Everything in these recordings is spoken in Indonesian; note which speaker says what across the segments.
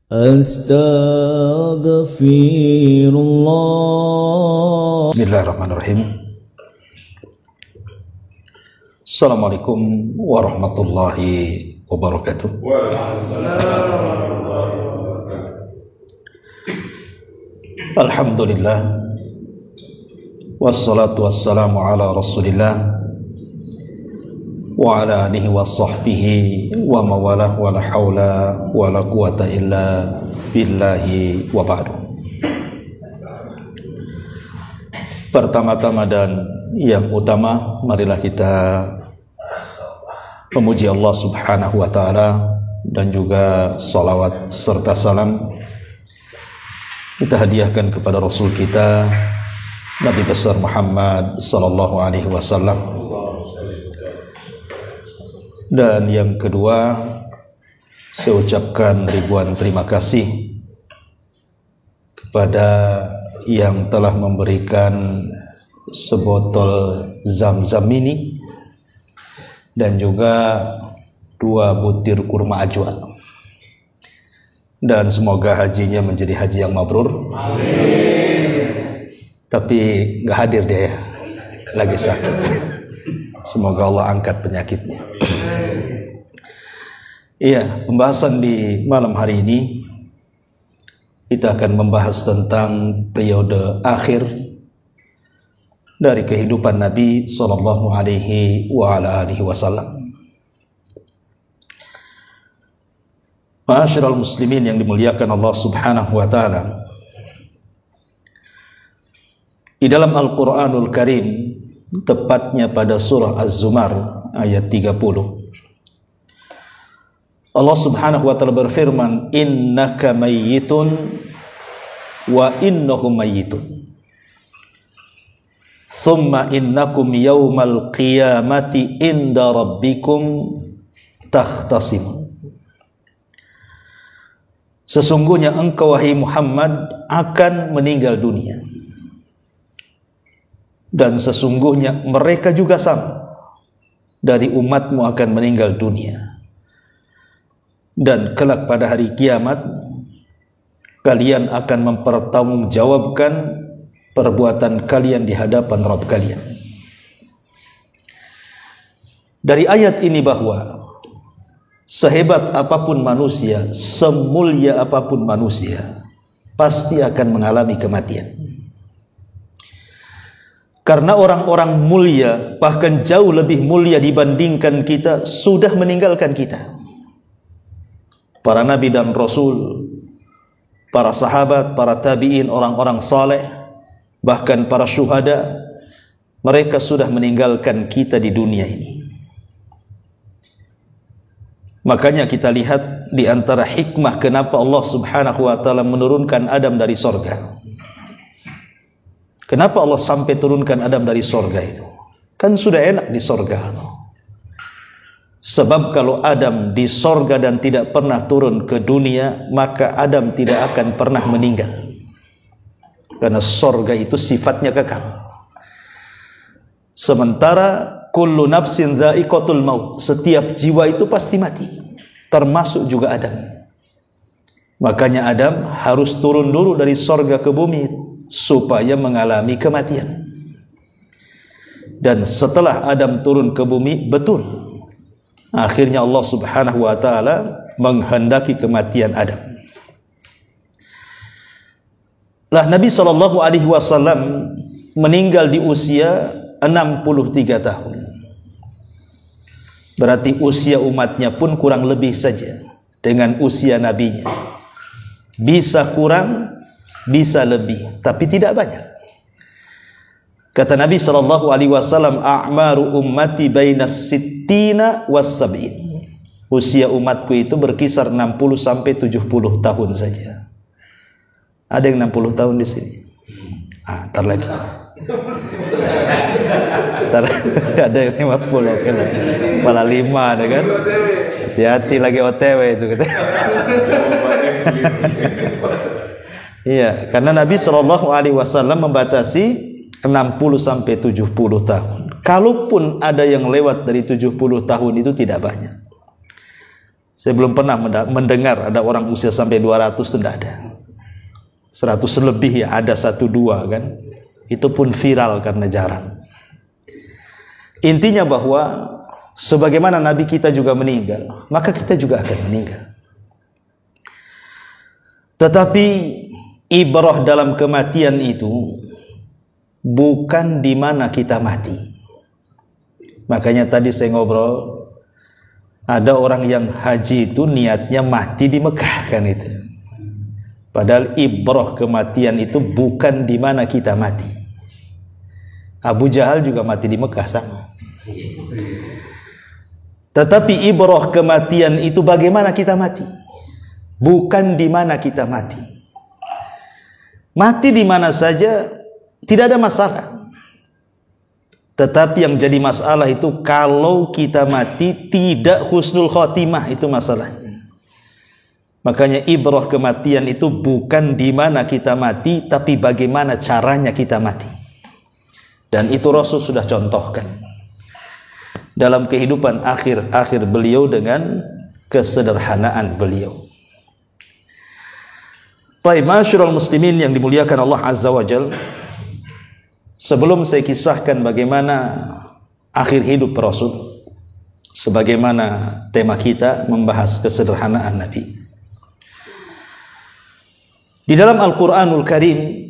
Speaker 1: Astaghfirullah. Bismillahirrahmanirrahim. Assalamualaikum warahmatullahi wabarakatuh. Alhamdulillah, wassalatu wassalamu ala rasulillah wa ala alihi wa sahbihi wa mawalah wa la hawla wa la quwata illa billahi wa ba'du. Pertama-tama dan yang utama, marilah kita memuji Allah subhanahu wa ta'ala dan juga salawat serta salam kita hadiahkan kepada Rasul kita Nabi besar Muhammad sallallahu alaihi wasallam. Dan yang kedua, saya ucapkan ribuan terima kasih kepada yang telah memberikan sebotol zam-zam ini dan juga 2 butir kurma ajwa. Dan semoga hajinya menjadi haji yang mabrur. Amin. Tapi nggak hadir dia ya, lagi sakit. Semoga Allah angkat penyakitnya. Iya, pembahasan di malam hari ini kita akan membahas tentang periode akhir dari kehidupan Nabi sallallahu alaihi wasallam. Ma'asyiral muslimin yang dimuliakan Allah subhanahu wa ta'ala, di dalam Al-Quranul Karim, tepatnya pada surah Az-Zumar ayat 30, Allah subhanahu wa ta'ala berfirman, innaka mayyitun wa innahum mayyitun thumma innakum yawmal qiyamati inda rabbikum takhtasimun. Sesungguhnya engkau wahai Muhammad akan meninggal dunia, dan sesungguhnya mereka juga sama dari umatmu akan meninggal dunia, dan kelak pada hari kiamat kalian akan mempertanggungjawabkan perbuatan kalian di hadapan Rabb kalian. Dari ayat ini bahwa sehebat apapun manusia, semulia apapun manusia, pasti akan mengalami kematian. Karena orang-orang mulia, bahkan jauh lebih mulia dibandingkan kita, sudah meninggalkan kita. Para nabi dan rasul, para sahabat, para tabi'in, orang-orang saleh, bahkan para syuhada, mereka sudah meninggalkan kita di dunia ini. Makanya kita lihat di antara hikmah kenapa Allah subhanahu wa ta'ala menurunkan Adam dari sorga. Kenapa Allah sampai turunkan Adam dari sorga itu? Kan sudah enak di sorga. Sebab kalau Adam di sorga dan tidak pernah turun ke dunia, maka Adam tidak akan pernah meninggal. Karena sorga itu sifatnya kekal. Sementara kullu nafsin dha'iqatul maut, setiap jiwa itu pasti mati, termasuk juga Adam. Makanya Adam harus turun dulu dari sorga ke bumi supaya mengalami kematian. Dan setelah Adam turun ke bumi, betul, akhirnya Allah subhanahu wa ta'ala menghendaki kematian Adam. Lah Nabi sallallahu alaihi wasallam meninggal di usia 63 tahun. Berarti usia umatnya pun kurang lebih saja dengan usia nabinya. Bisa kurang, bisa lebih, tapi tidak banyak. Kata Nabi sallallahu alaihi wasallam, a'maru ummati bainas sittina was sab'in. Usia umatku itu berkisar 60 sampai 70 tahun saja. Ada yang 60 tahun di sini? Ntar lagi. Ada yang 50, oke lah. Malah 5 ada kan? Hati-hati lagi OTW itu kata. Iya, karena Nabi sallallahu alaihi wasallam membatasi 60 sampai 70 tahun. Kalaupun ada yang lewat dari 70 tahun itu tidak banyak. Saya belum pernah mendengar ada orang usia sampai 200 itu tidak ada. 100 lebih ya ada 1-2 kan. Itu pun viral karena jarang. Intinya bahwa sebagaimana Nabi kita juga meninggal, maka kita juga akan meninggal. Tetapi ibrah dalam kematian itu bukan di mana kita mati. Makanya tadi saya ngobrol, ada orang yang haji itu niatnya mati di Mekah kan itu. Padahal ibrah kematian itu bukan di mana kita mati. Abu Jahal juga mati di Mekah sama. Tetapi ibrah kematian itu bagaimana kita mati, bukan di mana kita mati. Mati di mana saja tidak ada masalah. Tetapi yang jadi masalah itu kalau kita mati tidak husnul khotimah, itu masalahnya. Makanya ibrah kematian itu bukan di mana kita mati, tapi bagaimana caranya kita mati. Dan itu Rasul sudah contohkan dalam kehidupan akhir beliau dengan kesederhanaan beliau. Baik, masyarul muslimin yang dimuliakan Allah Azza wa Jalla, sebelum saya kisahkan bagaimana akhir hidup Rasul, sebagaimana tema kita membahas kesederhanaan Nabi, di dalam Al-Quranul Karim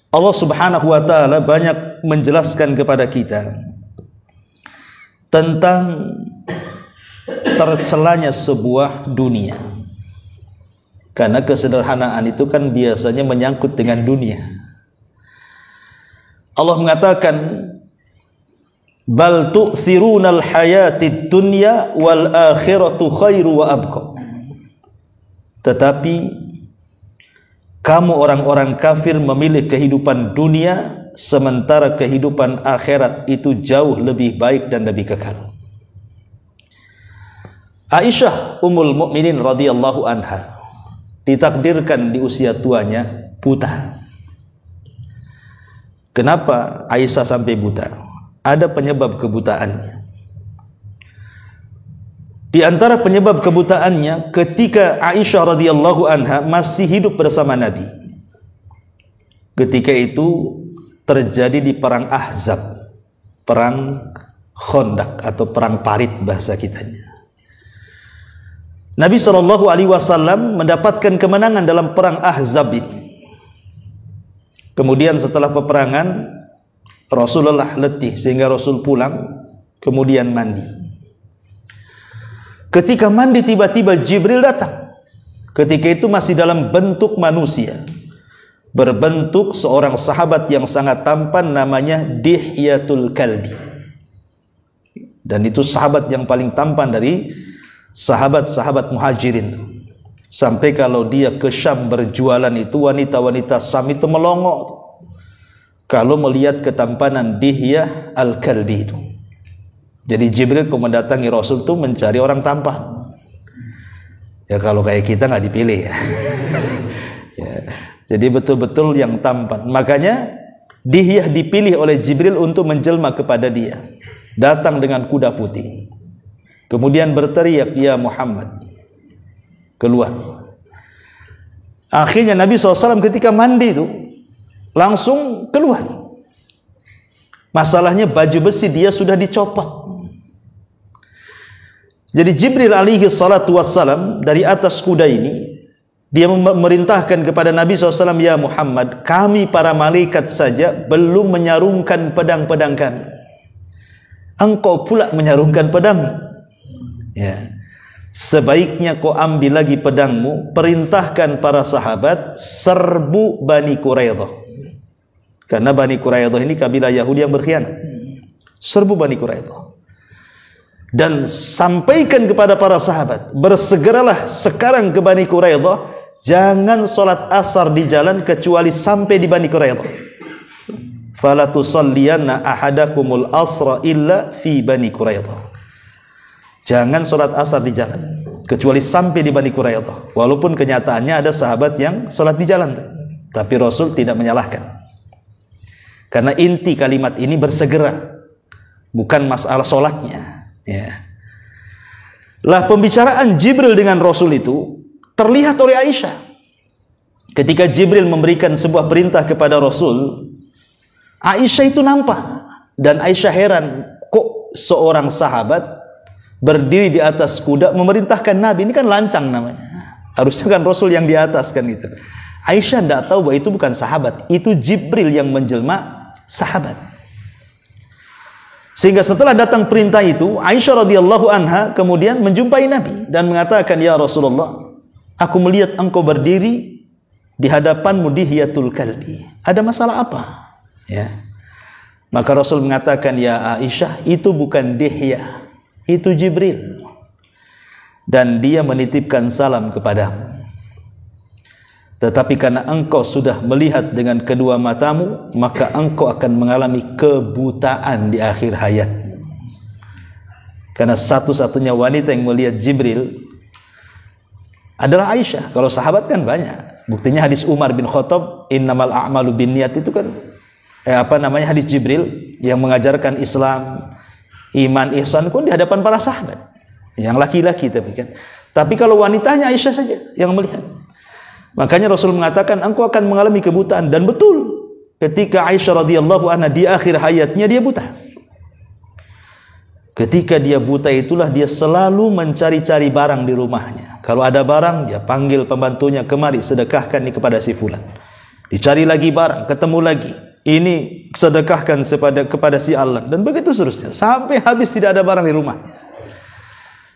Speaker 1: Allah Subhanahu wa ta'ala banyak menjelaskan kepada kita tentang tercelanya sebuah dunia. Karena kesederhanaan itu kan biasanya menyangkut dengan dunia. Allah mengatakan, bal tu'thirunal hayatid dunya wal akhiratu khairu wa abqa. Tetapi kamu orang-orang kafir memilih kehidupan dunia, sementara kehidupan akhirat itu jauh lebih baik dan lebih kekal. Aisyah Ummul Mukminin radhiyallahu anha ditakdirkan di usia tuanya buta. Kenapa Aisyah sampai buta? Ada penyebab kebutaannya. Di antara penyebab kebutaannya, ketika Aisyah radhiyallahu anha masih hidup bersama Nabi, ketika itu terjadi di perang Ahzab, perang Khandaq atau perang parit bahasa kitanya. Nabi SAW mendapatkan kemenangan dalam perang Ahzab ini. Kemudian setelah peperangan, Rasulullah letih sehingga Rasul pulang, kemudian mandi. Ketika mandi tiba-tiba Jibril datang. Ketika itu masih dalam bentuk manusia, berbentuk seorang sahabat yang sangat tampan, namanya Dihyatul Kalbi. Dan itu sahabat yang paling tampan dari sahabat-sahabat muhajirin. Sampai kalau dia ke Syam berjualan itu, wanita-wanita Syam itu melongo kalau melihat ketampanan Dihyah Al-Kalbi itu. Jadi Jibril kalau mendatangi Rasul itu mencari orang tampan. Ya kalau kayak kita nggak dipilih ya. Ya. Jadi betul-betul yang tampan. Makanya Dihyah dipilih oleh Jibril untuk menjelma kepada dia. Datang dengan kuda putih. Kemudian berteriak, ya Muhammad, keluar. Akhirnya Nabi SAW ketika mandi itu langsung keluar. Masalahnya baju besi dia sudah dicopot. Jadi Jibril alaihi salatu wassalam dari atas kuda ini, dia memerintahkan kepada Nabi SAW, ya Muhammad, kami para malaikat saja belum menyarungkan pedang-pedang kami, engkau pula menyarungkan pedang. Ya. Sebaiknya kau ambil lagi pedangmu, perintahkan para sahabat serbu Bani Quraidah. Karena Bani Quraidah ini kabilah Yahudi yang berkhianat. Serbu Bani Quraidah. Dan sampaikan kepada para sahabat, bersegeralah sekarang ke Bani Quraidah, jangan solat asar di jalan kecuali sampai di Bani Quraidah. Fala tusalliyanna ahadakumul asra illa fi Bani Quraidah. Jangan solat asar di jalan kecuali sampai di Bani Quraidah. Walaupun kenyataannya ada sahabat yang solat di jalan, tapi Rasul tidak menyalahkan. Karena inti kalimat ini bersegera, bukan masalah solatnya. Ya. Lah pembicaraan Jibril dengan Rasul itu terlihat oleh Aisyah. Ketika Jibril memberikan sebuah perintah kepada Rasul, Aisyah itu nampak. Dan Aisyah heran, kok seorang sahabat berdiri di atas kuda memerintahkan Nabi? Ini kan lancang namanya. Harusnya kan Rasul yang di atas kan itu. Aisyah tidak tahu bahwa itu bukan sahabat, itu Jibril yang menjelma sahabat. Sehingga setelah datang perintah itu, Aisyah radhiyallahu anha kemudian menjumpai Nabi dan mengatakan, "Ya Rasulullah, aku melihat engkau berdiri di hadapanmu dihiyatul kalbi. Ada masalah apa?" Ya. Maka Rasul mengatakan, "Ya Aisyah, itu bukan Dihya, itu Jibril. Dan dia menitipkan salam kepadamu. Tetapi karena engkau sudah melihat dengan kedua matamu, maka engkau akan mengalami kebutaan di akhir hayatmu." Karena satu-satunya wanita yang melihat Jibril adalah Aisyah. Kalau sahabat kan banyak. Buktinya hadis Umar bin Khattab, "Innamal a'malu binniyat," itu kan hadis Jibril yang mengajarkan Islam, iman, ihsan pun di hadapan para sahabat. Yang laki-laki tapi kan. Tapi kalau wanitanya Aisyah saja yang melihat. Makanya Rasul mengatakan engkau akan mengalami kebutaan, dan betul ketika Aisyah radhiyallahu anha di akhir hayatnya dia buta. Ketika dia buta itulah dia selalu mencari-cari barang di rumahnya. Kalau ada barang dia panggil pembantunya, "Kemari sedekahkan ini kepada si fulan." Dicari lagi barang, ketemu lagi. Ini sedekahkan kepada si Allah, dan begitu seterusnya sampai habis tidak ada barang di rumahnya.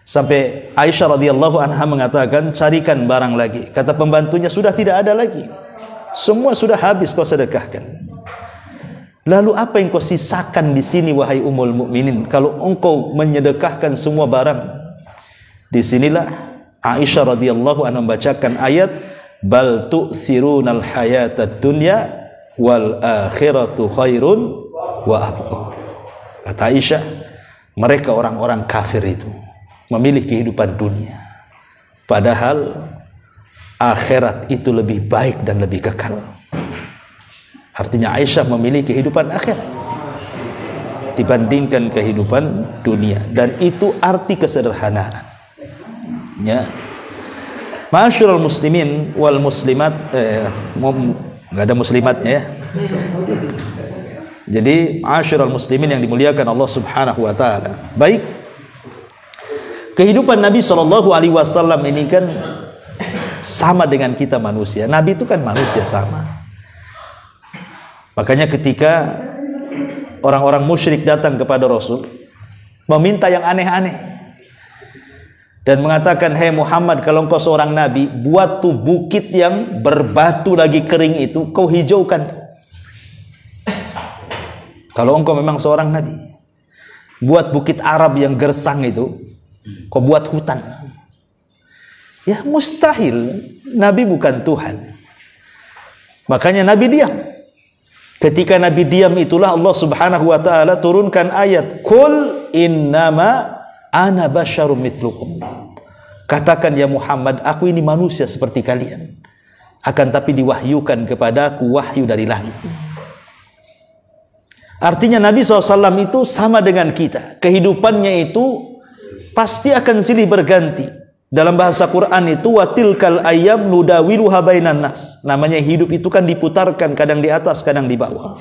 Speaker 1: Sampai Aisyah radhiyallahu anha mengatakan, "Carikan barang lagi." Kata pembantunya, "Sudah tidak ada lagi. Semua sudah habis kau sedekahkan." Lalu apa yang kau sisakan di sini wahai Ummul Mukminin kalau engkau menyedekahkan semua barang? Disinilah Aisyah radhiyallahu anha membacakan ayat, "Bal tu'thirunal hayatad dunya wal akhiratu khairun wa abqa." Kata Aisyah, mereka orang-orang kafir itu memilih kehidupan dunia, padahal akhirat itu lebih baik dan lebih kekal. Artinya Aisyah memilih kehidupan akhirat dibandingkan kehidupan dunia, dan itu arti kesederhanaan. Ya, Ma'asyiral muslimin wal muslimat, enggak ada muslimatnya ya. Jadi ma'asyiral muslimin yang dimuliakan Allah Subhanahu wa taala. Baik. Kehidupan Nabi SAW ini kan sama dengan kita manusia. Nabi itu kan manusia sama. Makanya ketika orang-orang musyrik datang kepada Rasul meminta yang aneh-aneh dan mengatakan, "Hei Muhammad, kalau engkau seorang nabi, buat tuh bukit yang berbatu lagi kering itu kau hijaukan. Kalau engkau memang seorang nabi, buat bukit Arab yang gersang itu kau buat hutan." Ya mustahil, Nabi bukan Tuhan. Makanya Nabi diam. Ketika Nabi diam itulah Allah Subhanahu wa taala turunkan ayat, "Qul innama ana basyarum mithlukum." Katakan ya Muhammad, aku ini manusia seperti kalian. Akan tapi diwahyukan kepadaku wahyu dari langit. Artinya Nabi SAW itu sama dengan kita. Kehidupannya itu pasti akan silih berganti. Dalam bahasa Quran itu watilkal ayyam nudawiluha bainan nas. Namanya hidup itu kan diputarkan, kadang di atas, kadang di bawah.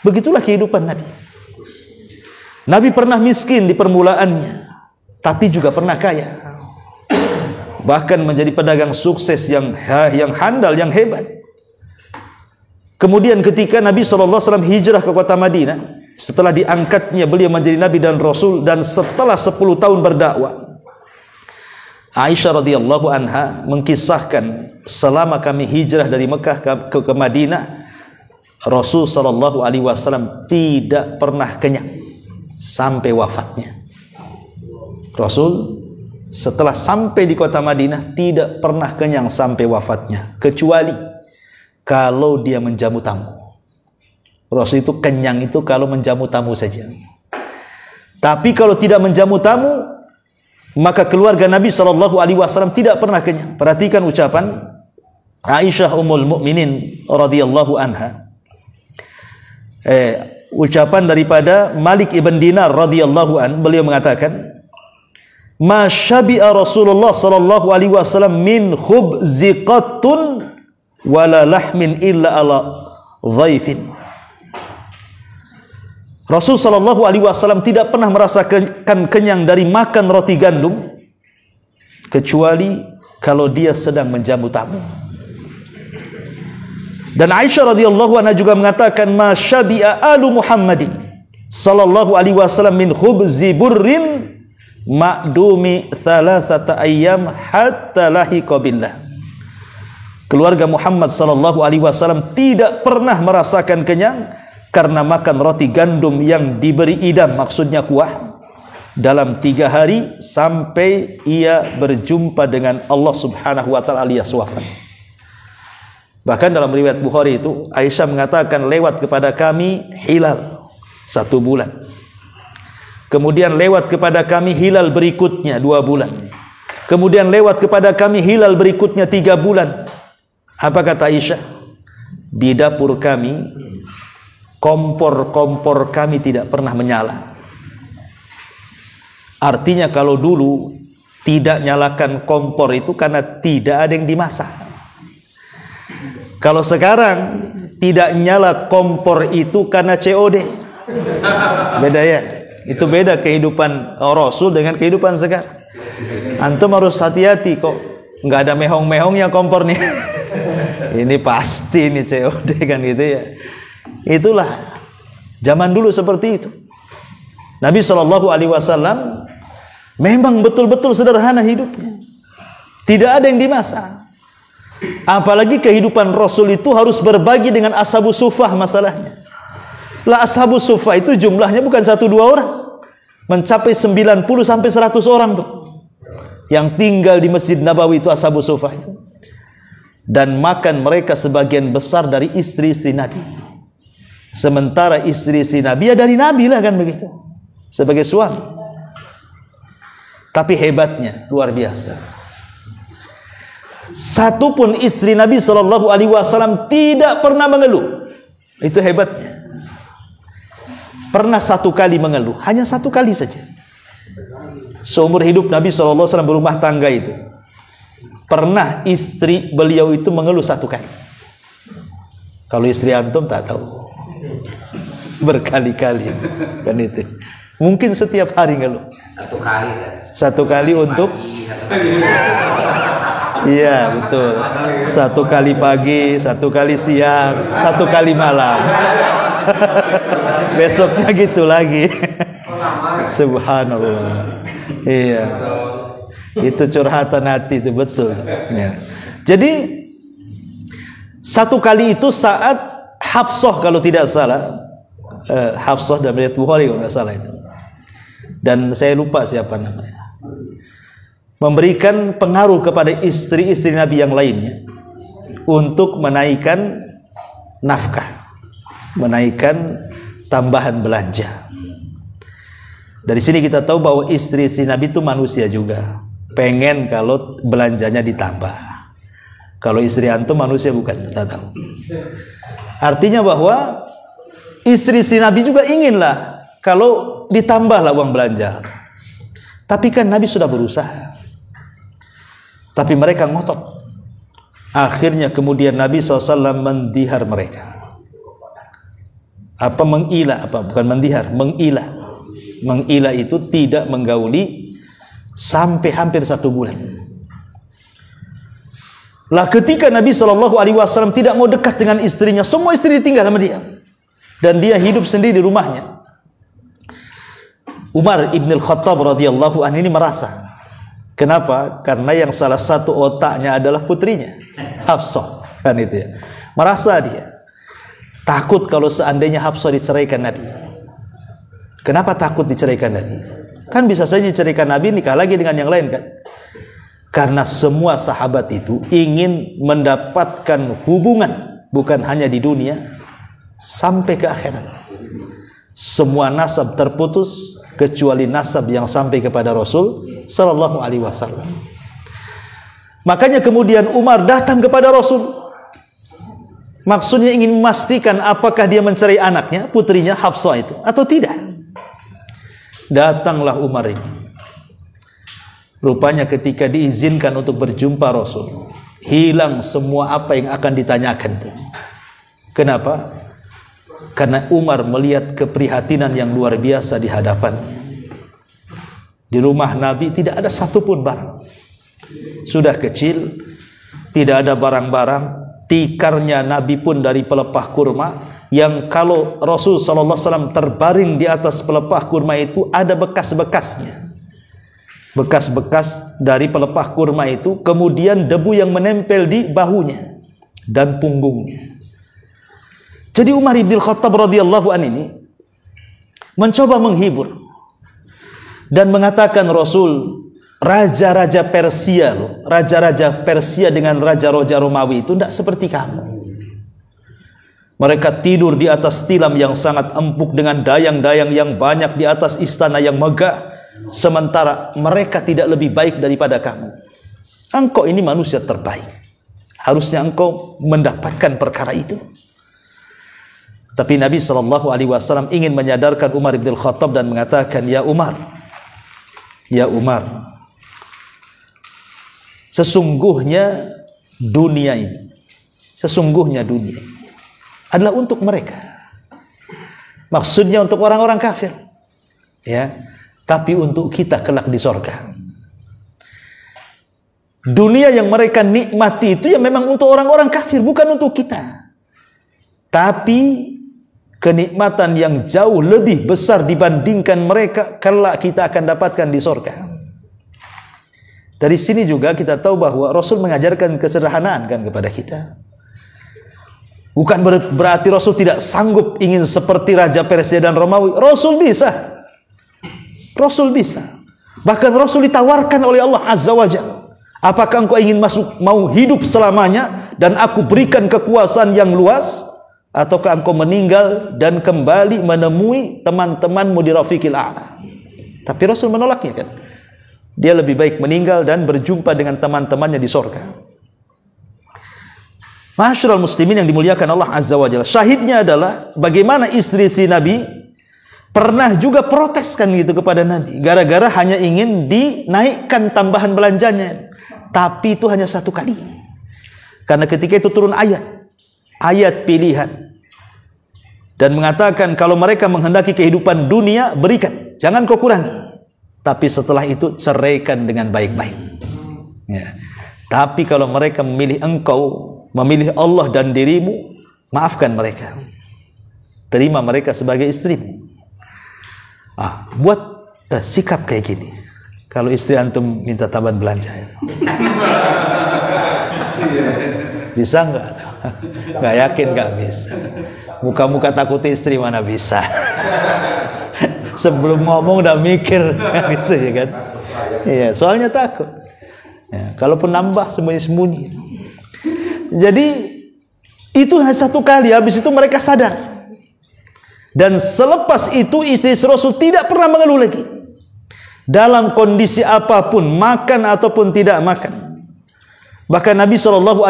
Speaker 1: Begitulah kehidupan Nabi. Nabi pernah miskin di permulaannya, tapi juga pernah kaya. Bahkan menjadi pedagang sukses yang handal, yang hebat. Kemudian ketika Nabi SAW hijrah ke kota Madinah, setelah diangkatnya beliau menjadi Nabi dan Rasul, dan setelah 10 tahun berdakwah, Aisyah radhiyallahu anha mengkisahkan, selama kami hijrah dari Mekah ke Madinah, Rasul sallallahu alaihi wasallam tidak pernah kenyang sampai wafatnya. Rasul setelah sampai di kota Madinah tidak pernah kenyang sampai wafatnya, kecuali kalau dia menjamu tamu. Rasul itu kenyang itu kalau menjamu tamu saja. Tapi kalau tidak menjamu tamu, maka keluarga Nabi SAW tidak pernah kenyang. Perhatikan ucapan Aisyah Ummul Mukminin radhiyallahu anha. Ucapan daripada Malik ibn Dinar radhiyallahu an, beliau mengatakan, ma syabi'a Rasulullah sallallahu alaihi wasallam min khubziqatun wala lahmin illa ala dhaifin. Rasul sallallahu alaihi wasallam tidak pernah merasakan kenyang dari makan roti gandum kecuali kalau dia sedang menjamu tamu. Dan Aisyah radhiyallahu anha juga mengatakan ma syabi'a alu Muhammadin sallallahu alaihi wasallam min khubzi burrin ma'dumi thalathata ayyam hatta lahiqa billah. Keluarga Muhammad sallallahu alaihi wasallam tidak pernah merasakan kenyang karena makan roti gandum yang diberi idam, maksudnya kuah, dalam 3 hari sampai ia berjumpa dengan Allah subhanahu wa ta'ala alias wafat. Bahkan dalam riwayat Bukhari itu Aisyah mengatakan lewat kepada kami hilal 1 bulan, kemudian lewat kepada kami hilal berikutnya 2 bulan, kemudian lewat kepada kami hilal berikutnya 3 bulan. Apa kata Aisyah? Di dapur kami kompor-kompor kami tidak pernah menyala. Artinya kalau dulu tidak nyalakan kompor itu karena tidak ada yang dimasak. Kalau sekarang tidak nyala kompor itu karena COD. Beda ya. Itu beda kehidupan Rasul dengan kehidupan sekarang. Antum harus hati-hati kok. Nggak ada mehong-mehongnya kompor nih. Ini pasti nih COD kan gitu ya. Itulah zaman dulu seperti itu. Nabi SAW memang betul-betul sederhana hidupnya. Tidak ada yang dimasak. Apalagi kehidupan Rasul itu harus berbagi dengan ashabus suffah masalahnya. Lah ashabus suffah itu jumlahnya bukan 1-2 orang. Mencapai 90 sampai 100 orang tuh. Yang tinggal di Masjid Nabawi itu ashabus suffah itu. Dan makan mereka sebagian besar dari istri-istri Nabi. Sementara istri-istri Nabi ya dari Nabi lah kan begitu. Sebagai suami. Tapi hebatnya luar biasa. Satupun istri Nabi SAW tidak pernah mengeluh. Itu hebatnya. Pernah 1 kali mengeluh, hanya 1 kali saja. Seumur hidup Nabi SAW berumah tangga itu, pernah istri beliau itu mengeluh 1 kali. Kalau istri antum tak tahu, berkali-kali kan itu. Mungkin setiap hari ngeluh.
Speaker 2: 1 kali.
Speaker 1: 1 kali untuk iya betul. 1 kali pagi, 1 kali siang, 1 kali malam. Besoknya gitu lagi. Subhanallah. Iya. Itu curhatan hati itu betul. Ya. Jadi 1 kali itu saat Hafsah kalau tidak salah, Hafsah dan riwayat Bukhari kalau tidak salah itu. Dan saya lupa siapa namanya. Memberikan pengaruh kepada istri-istri Nabi yang lainnya untuk menaikkan nafkah, menaikkan tambahan belanja. Dari sini kita tahu bahwa istri-istri Nabi itu manusia juga, pengen kalau belanjanya ditambah. Kalau istri antum manusia bukan, kita tahu. Artinya bahwa istri-istri Nabi juga inginlah kalau ditambahlah uang belanja. Tapi kan Nabi sudah berusaha. Tapi mereka ngotot. Akhirnya kemudian Nabi SAW mendihar mereka. Apa mengilah? Apa bukan mendihar? Mengilah. Mengilah itu tidak menggauli sampai hampir 1 bulan. Lah ketika Nabi SAW tidak mau dekat dengan istrinya, semua istri ditinggal sama dia, dan dia hidup sendiri di rumahnya. Umar ibn al-Khattab radhiyallahu anhu ini merasa. Kenapa? Karena yang salah satu otaknya adalah putrinya, Hafsah, kan itu ya. Merasa dia takut kalau seandainya Hafsah diceraikan Nabi. Kenapa takut diceraikan Nabi? Kan bisa saja diceraikan Nabi, nikah lagi dengan yang lain kan? Karena semua sahabat itu ingin mendapatkan hubungan bukan hanya di dunia, sampai ke akhirat. Semua nasab terputus kecuali nasab yang sampai kepada Rasul sallallahu alaihi wasallam. Makanya kemudian Umar datang kepada Rasul. Maksudnya ingin memastikan apakah dia mencerai anaknya, putrinya Hafsah itu atau tidak. Datanglah Umar ini. Rupanya ketika diizinkan untuk berjumpa Rasul, hilang semua apa yang akan ditanyakan itu. Kenapa? Karena Umar melihat keprihatinan yang luar biasa di hadapannya. Di rumah Nabi tidak ada satupun barang. Sudah kecil, tidak ada barang-barang. Tikarnya Nabi pun dari pelepah kurma, yang kalau Rasul SAW terbaring di atas pelepah kurma itu ada bekas-bekasnya. Bekas-bekas dari pelepah kurma itu, kemudian debu yang menempel di bahunya dan punggungnya. Jadi Umar ibn Khattab radhiyallahu anhu ini mencoba menghibur dan mengatakan, Rasul, raja-raja Persia loh, raja-raja Persia dengan raja-raja Romawi itu tidak seperti kamu. Mereka tidur di atas tilam yang sangat empuk dengan dayang-dayang yang banyak di atas istana yang megah. Sementara mereka tidak lebih baik daripada kamu. Engkau ini manusia terbaik. Harusnya engkau mendapatkan perkara itu. Tapi Nabi SAW ingin menyadarkan Umar ibn Khattab dan mengatakan, Ya Umar, sesungguhnya dunia ini adalah untuk mereka. Maksudnya untuk orang-orang kafir, ya. Tapi untuk kita kelak di sorga. Dunia yang mereka nikmati itu ya memang untuk orang-orang kafir, bukan untuk kita. Tapi kenikmatan yang jauh lebih besar dibandingkan mereka kelak kita akan dapatkan di sorga. Dari sini juga kita tahu bahwa Rasul mengajarkan kesederhanaan kan kepada kita. Bukan berarti Rasul tidak sanggup ingin seperti Raja Persia dan Romawi. Rasul bisa. Bahkan Rasul ditawarkan oleh Allah Azza wa Jalla, apakah engkau ingin mau hidup selamanya dan aku berikan kekuasaan yang luas, ataukah engkau meninggal dan kembali menemui teman-temanmu di Rafiqil A'la? Tapi Rasul menolaknya kan. Dia lebih baik meninggal dan berjumpa dengan teman-temannya di sorga. Ma'asyiral muslimin yang dimuliakan Allah Azza wa Jalla, syahidnya adalah bagaimana istri si Nabi pernah juga protes kan gitu kepada Nabi, gara-gara hanya ingin dinaikkan tambahan belanjanya. Tapi itu hanya satu kali. Karena ketika itu turun ayat pilihan dan mengatakan kalau mereka menghendaki kehidupan dunia, berikan, jangan kau kurangi. Tapi setelah itu ceraikan dengan baik-baik. Ya. Tapi kalau mereka memilih engkau, memilih Allah dan dirimu, maafkan mereka. Terima mereka sebagai istrimu. Buat sikap kayak gini. Kalau istri antum minta tambahan belanja, bisa nggak? Nggak yakin nggak bisa. Muka-muka takut istri mana bisa. Sebelum ngomong udah mikir gitu ya kan? Iya, soalnya takut. Ya, kalaupun nambah sembunyi-sembunyi. Jadi itu hanya satu kali. Habis itu mereka sadar. Dan selepas itu istri Rasul tidak pernah mengeluh lagi. Dalam kondisi apapun, makan ataupun tidak makan. Bahkan Nabi SAW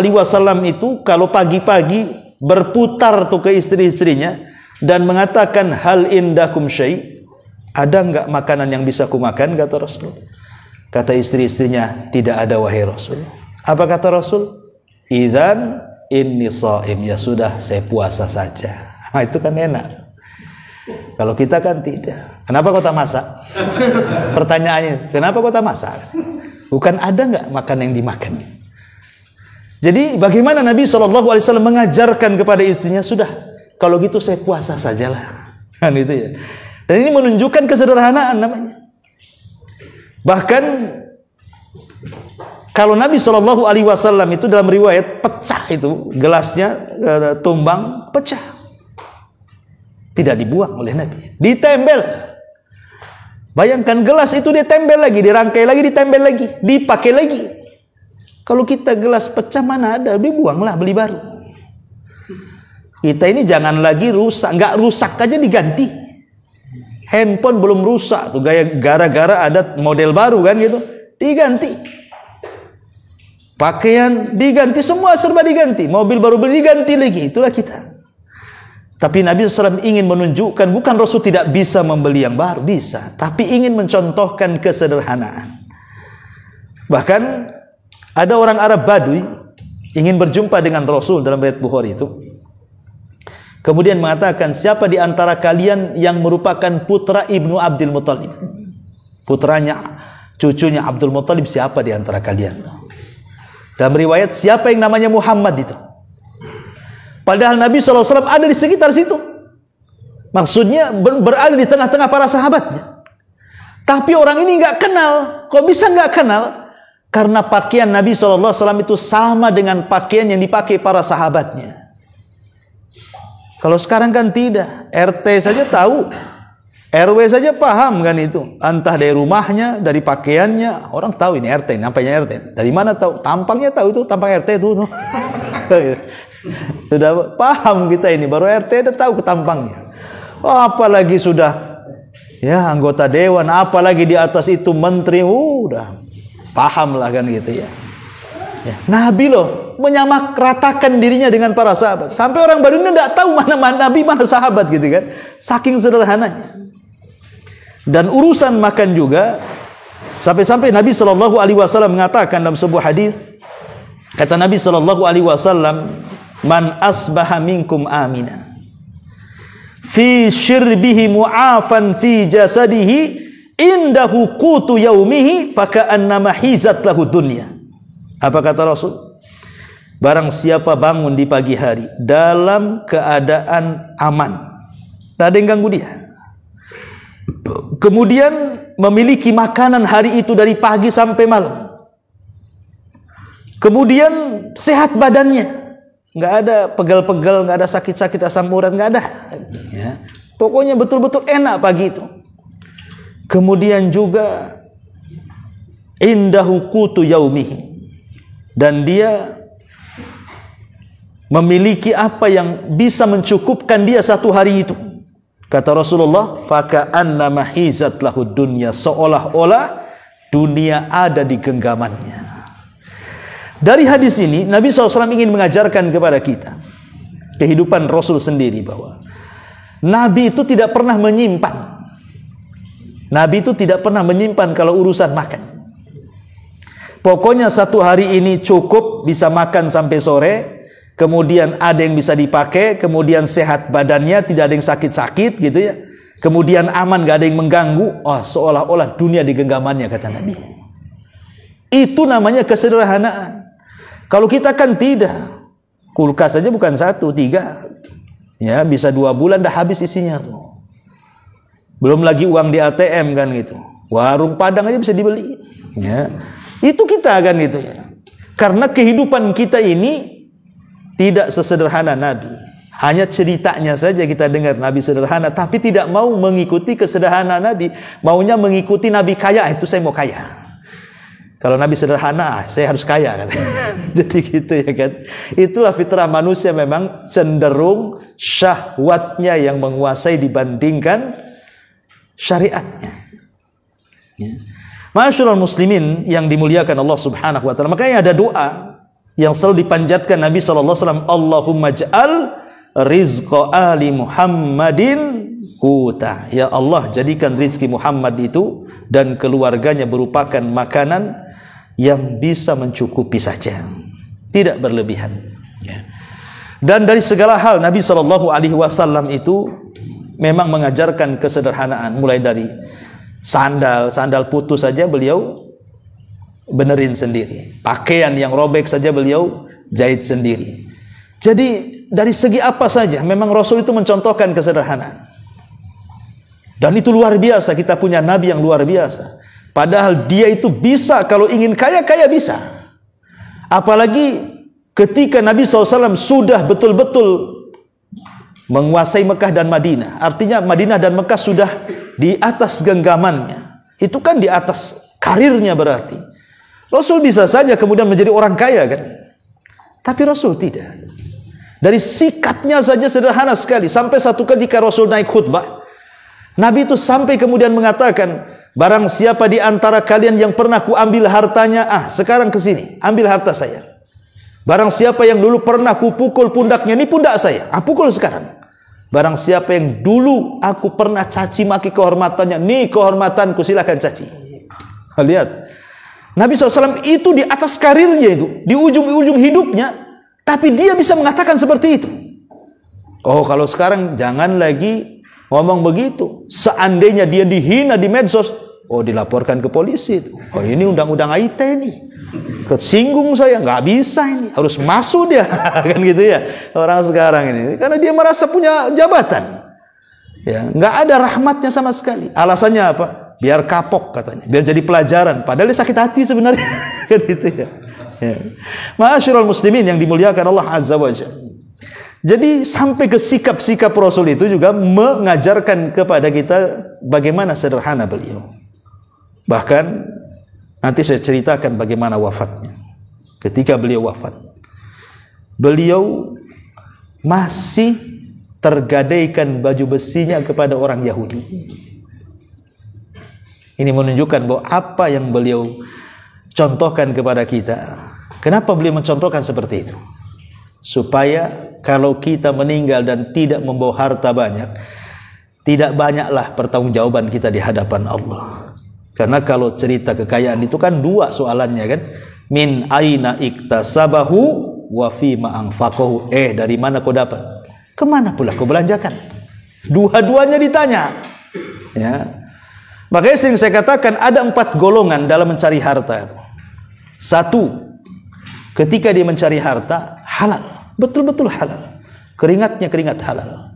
Speaker 1: itu kalau pagi-pagi berputar tuh ke istri-istrinya dan mengatakan, hal indakum syai', ada enggak makanan yang bisa kumakan, kata Rasul. Kata istri-istrinya, tidak ada wahai Rasul. Apa kata Rasul? Idzan inni shaim, ya sudah saya puasa saja. Itu kan enak. Kalau kita kan tidak. Kenapa kau tak masak? Pertanyaannya, kenapa kau tak masak? Bukan ada enggak makan yang dimakan? Jadi bagaimana Nabi SAW mengajarkan kepada istrinya, sudah, kalau gitu saya puasa sajalah. Kan itu ya. Dan ini menunjukkan kesederhanaan namanya. Bahkan kalau Nabi SAW itu dalam riwayat pecah itu gelasnya, tumbang pecah. Tidak dibuang oleh Nabi, ditempel. Bayangkan gelas itu ditempel lagi, dirangkai lagi, ditempel lagi, dipakai lagi. Kalau kita gelas pecah mana ada, dibuanglah, beli baru. Kita ini jangan lagi rusak, nggak rusak aja diganti. Handphone belum rusak tuh, gara-gara ada model baru kan gitu, diganti. Pakaian diganti, semua serba diganti. Mobil baru beli diganti lagi, itulah kita. Tapi Nabi SAW ingin menunjukkan, bukan Rasul tidak bisa membeli yang baru, bisa. Tapi ingin mencontohkan kesederhanaan. Bahkan ada orang Arab Badui ingin berjumpa dengan Rasul dalam riwayat Bukhari itu. Kemudian mengatakan, siapa di antara kalian yang merupakan putra Ibnu Abdul Muttalib? Putranya, cucunya Abdul Muttalib, siapa di antara kalian? Dalam riwayat, siapa yang namanya Muhammad itu? Padahal Nabi SAW ada di sekitar situ. Maksudnya berada di tengah-tengah para sahabatnya. Tapi orang ini nggak kenal. Kok bisa nggak kenal? Karena pakaian Nabi SAW itu sama dengan pakaian yang dipakai para sahabatnya. Kalau sekarang kan tidak. RT saja tahu, RW saja paham kan itu. Entah dari rumahnya, dari pakaiannya, orang tahu ini RT, nampaknya RT. Dari mana tahu? Tampangnya tahu itu, tampang RT itu. Sudah paham kita ini, baru RT udah tahu ke tampangnya. Oh, apalagi sudah ya anggota dewan, apalagi di atas itu menteri, udah paham lah kan gitu ya. Nabi loh menyamaratakan dirinya dengan para sahabat. Sampai orang baru ini tidak tahu mana Nabi, mana sahabat gitu kan. Saking sederhananya. Dan urusan makan juga, sampai-sampai Nabi SAW mengatakan dalam sebuah hadis, kata Nabi SAW, man asbaha minkum amina fi syirbihi mu'afan fi jasadihi indahu qutu yaumihi faka'annama hizat lahu dunya. Apa kata Rasul? Barang siapa bangun di pagi hari dalam keadaan aman, tak ada yang ganggu dia, kemudian memiliki makanan hari itu dari pagi sampai malam, kemudian sehat badannya, nggak ada pegal-pegal, nggak ada sakit-sakit asam urat, nggak ada ya. Pokoknya betul-betul enak pagi itu. Kemudian juga indahu qutu yaumihi, dan dia memiliki apa yang bisa mencukupkan dia satu hari itu. Kata Rasulullah, faka'annama hizat lahu dunya, seolah-olah dunia ada di genggamannya. Dari hadis ini Nabi SAW ingin mengajarkan kepada kita kehidupan Rasul sendiri, bahwa Nabi itu tidak pernah menyimpan. Nabi itu tidak pernah menyimpan kalau urusan makan. Pokoknya satu hari ini cukup, bisa makan sampai sore, kemudian ada yang bisa dipakai, kemudian sehat badannya, tidak ada yang sakit-sakit gitu ya, kemudian aman, gak ada yang mengganggu. Oh, seolah-olah dunia di genggamannya, kata Nabi. Itu namanya kesederhanaan. Kalau kita kan tidak, kulkas saja bukan 1, 3 ya, bisa 2 bulan dah habis isinya tuh. Belum lagi uang di ATM kan gitu, warung Padang aja bisa dibeli ya. Itu kita kan gitu ya. Karena kehidupan kita ini tidak sesederhana Nabi. Hanya ceritanya saja kita dengar Nabi sederhana, tapi tidak mau mengikuti kesederhanaan Nabi. Maunya mengikuti Nabi kaya, itu saya mau kaya. Kalau Nabi sederhana, saya harus kaya kan. Jadi gitu ya kan. Itulah fitrah manusia, memang cenderung syahwatnya yang menguasai dibandingkan syariatnya ya. Ma'asyiral muslimin yang dimuliakan Allah Subhanahu wa taala, makanya ada doa yang selalu dipanjatkan Nabi sallallahu alaihi wasallam, Allahumma ja'al rizqa ali Muhammadin quta. Ya Allah, jadikan rizki Muhammad itu dan keluarganya merupakan makanan yang bisa mencukupi saja, tidak berlebihan ya. Dan dari segala hal Nabi sallallahu alaihi wasallam itu memang mengajarkan kesederhanaan, mulai dari sandal putus saja beliau benerin sendiri, pakaian yang robek saja beliau jahit sendiri. Jadi dari segi apa saja memang Rasul itu mencontohkan kesederhanaan. Dan itu luar biasa, kita punya Nabi yang luar biasa. Padahal dia itu bisa, kalau ingin kaya bisa. Apalagi ketika Nabi SAW sudah betul-betul menguasai Mekah dan Madinah. Artinya Madinah dan Mekah sudah di atas genggamannya. Itu kan di atas karirnya berarti. Rasul bisa saja kemudian menjadi orang kaya kan. Tapi Rasul tidak. Dari sikapnya saja sederhana sekali. Sampai satu ketika Rasul naik khutbah, Nabi itu sampai kemudian mengatakan, barang siapa di antara kalian yang pernah kuambil hartanya, sekarang ke sini, ambil harta saya. Barang siapa yang dulu pernah kupukul pundaknya, ini pundak saya, pukul sekarang. Barang siapa yang dulu aku pernah caci maki kehormatannya, nih kehormatanku, silakan caci. Lihat, Nabi SAW itu di atas karirnya itu, di ujung-ujung hidupnya, tapi dia bisa mengatakan seperti itu. Oh, kalau sekarang jangan lagi ngomong begitu. Seandainya dia dihina di medsos, oh dilaporkan ke polisi. Oh ini undang-undang ITE nih, kesinggung saya, nggak bisa ini, harus masuk dia. Kan gitu ya orang sekarang ini, karena dia merasa punya jabatan. Ya, nggak ada rahmatnya sama sekali. Alasannya apa? Biar kapok katanya, biar jadi pelajaran. Padahal dia sakit hati sebenarnya. Kan gitu ya. Ya. Ma'asyiral muslimin yang dimuliakan Allah Azza wa Jalla. Jadi sampai ke sikap-sikap Rasul itu juga mengajarkan kepada kita bagaimana sederhana beliau. Bahkan nanti saya ceritakan bagaimana wafatnya. Ketika beliau wafat, beliau masih tergadaikan baju besinya kepada orang Yahudi. Ini menunjukkan bahwa apa yang beliau contohkan kepada kita. Kenapa beliau mencontohkan seperti itu? Supaya kalau kita meninggal dan tidak membawa harta banyak, tidak banyaklah pertanggungjawaban kita di hadapan Allah. Karena kalau cerita kekayaan itu kan dua soalannya kan. Min aina iktasabahu wa fima anfaqahu. Dari mana kau dapat? Kemana pula kau belanjakan? Dua-duanya ditanya. Ya. Makanya sering saya katakan ada 4 golongan dalam mencari harta. 1, ketika dia mencari harta halal, betul-betul halal, keringatnya keringat halal,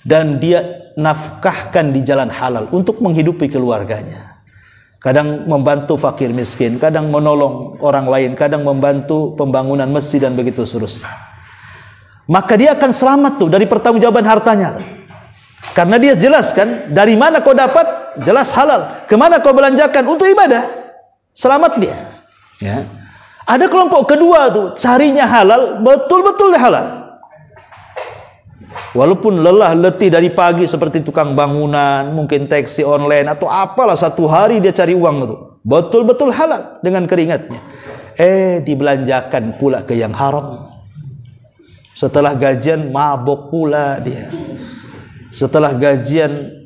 Speaker 1: dan dia nafkahkan di jalan halal untuk menghidupi keluarganya. Kadang membantu fakir miskin, kadang menolong orang lain, kadang membantu pembangunan masjid dan begitu seterusnya. Maka dia akan selamat tuh dari pertanggungjawaban hartanya. Karena dia jelas kan, dari mana kau dapat? Jelas halal. Kemana kau belanjakan? Untuk ibadah. Selamat dia. Ya. Ada kelompok kedua tuh, carinya halal, betul-betul halal. Walaupun lelah letih dari pagi seperti tukang bangunan, mungkin taksi online atau apalah, satu hari dia cari uang itu, betul-betul halal dengan keringatnya. Dibelanjakan pula ke yang haram. Setelah gajian mabok pula dia. Setelah gajian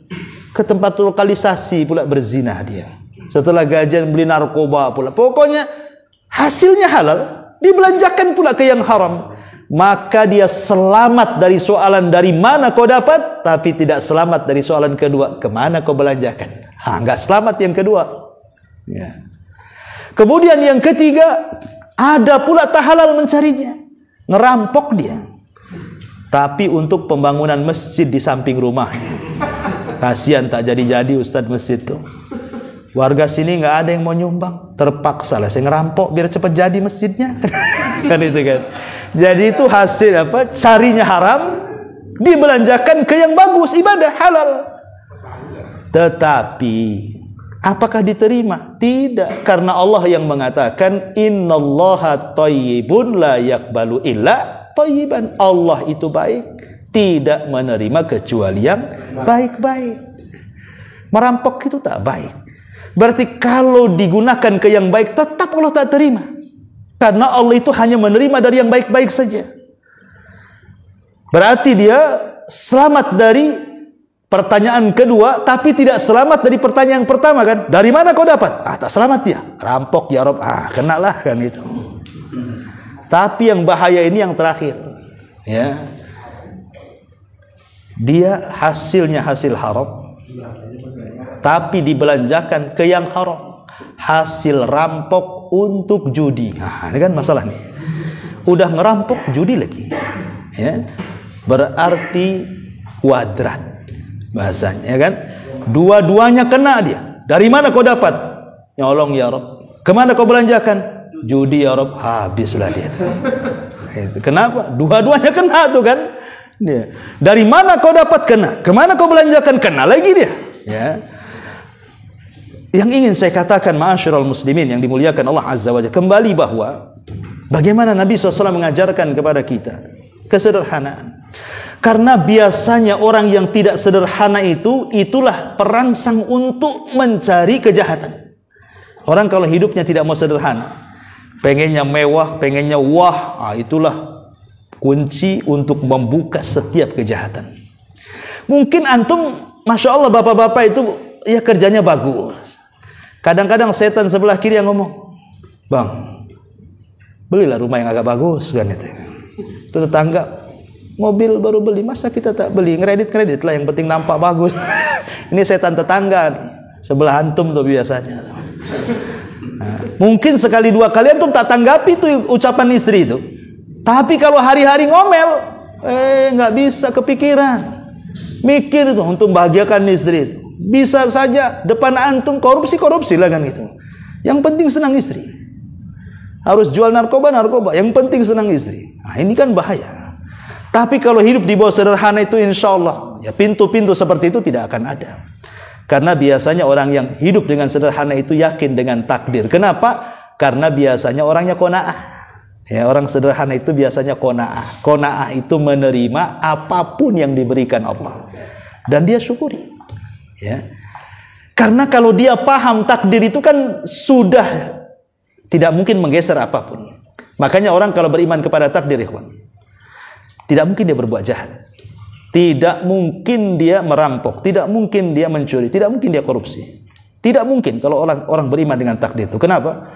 Speaker 1: ke tempat lokalisasi pula berzina dia. Setelah gajian beli narkoba pula. Pokoknya hasilnya halal, dibelanjakan pula ke yang haram. Maka dia selamat dari soalan dari mana kau dapat, tapi tidak selamat dari soalan kedua, kemana kau belanjakan. Enggak selamat yang kedua. Ya. Kemudian yang ketiga, ada pula tak halal mencarinya, ngerampok dia. Tapi untuk pembangunan masjid di samping rumahnya. Kasihan tak jadi-jadi Ustadz masjid itu. Warga sini nggak ada yang mau nyumbang, terpaksa lah saya ngerampok biar cepat jadi masjidnya. Kan itu kan. Jadi itu hasil apa? Carinya haram, dibelanjakan ke yang bagus, ibadah halal. Tetapi apakah diterima? Tidak, karena Allah yang mengatakan innallaha thayyibun la yaqbalu illa thayyiban. Allah itu baik, tidak menerima kecuali yang baik-baik. Merampok itu tak baik. Berarti kalau digunakan ke yang baik, tetap Allah tak terima. Karena Allah itu hanya menerima dari yang baik-baik saja. Berarti dia selamat dari pertanyaan kedua, tapi tidak selamat dari pertanyaan pertama kan. Dari mana kau dapat? Tak selamat dia. Rampok ya Rob. Kenalah kan itu. Tapi yang bahaya ini yang terakhir. Ya. Dia hasilnya hasil haram, tapi dibelanjakan ke yang haram. Hasil rampok untuk judi. Ini kan masalah nih. Udah ngerampok judi lagi. Ya. Berarti kuadrat bahasanya, ya kan? Dua-duanya kena dia. Dari mana kau dapat? Nyolong ya Rob. Kemana kau belanjakan? Judi ya Rob. Habislah dia itu. Kenapa? Dua-duanya kena tuh kan? Dia. Dari mana kau dapat? Kena. Kemana kau belanjakan? Kena lagi dia. Ya. Yang ingin saya katakan, ma'asyiral muslimin yang dimuliakan Allah Azza wa Jalla, kembali bahwa bagaimana Nabi SAW mengajarkan kepada kita kesederhanaan. Karena biasanya orang yang tidak sederhana itu, itulah perangsang untuk mencari kejahatan. Orang kalau hidupnya tidak mau sederhana, pengennya mewah, pengennya wah, itulah kunci untuk membuka setiap kejahatan. Mungkin antum, Masya Allah, bapak-bapak itu ya kerjanya bagus. Kadang-kadang setan sebelah kiri yang ngomong, Bang, belilah rumah yang agak bagus kan itu. Itu tetangga, mobil baru beli, masa kita tak beli? Kredit lah, yang penting nampak bagus. Ini setan tetangga nih, sebelah antum tuh biasanya. Nah, mungkin sekali dua kali antum tak tanggapi tuh ucapan istri itu. Tapi kalau hari-hari ngomel, nggak bisa kepikiran. Mikir itu untuk bahagiakan istri itu. Bisa saja depan antum korupsi lah kan gitu. Yang penting senang istri. Harus jual narkoba, yang penting senang istri. Nah, ini kan bahaya. Tapi kalau hidup di bawah sederhana itu insya Allah, ya pintu-pintu seperti itu tidak akan ada. Karena biasanya orang yang hidup dengan sederhana itu yakin dengan takdir. Kenapa? Karena biasanya orangnya qanaah. Ya, orang sederhana itu biasanya qanaah. Qanaah itu menerima apapun yang diberikan Allah. Dan dia syukuri. Ya. Karena kalau dia paham takdir itu kan sudah tidak mungkin menggeser apapun. Makanya orang kalau beriman kepada takdir, ikhwan, tidak mungkin dia berbuat jahat. Tidak mungkin dia merampok, tidak mungkin dia mencuri, tidak mungkin dia korupsi. Tidak mungkin kalau orang beriman dengan takdir itu. Kenapa?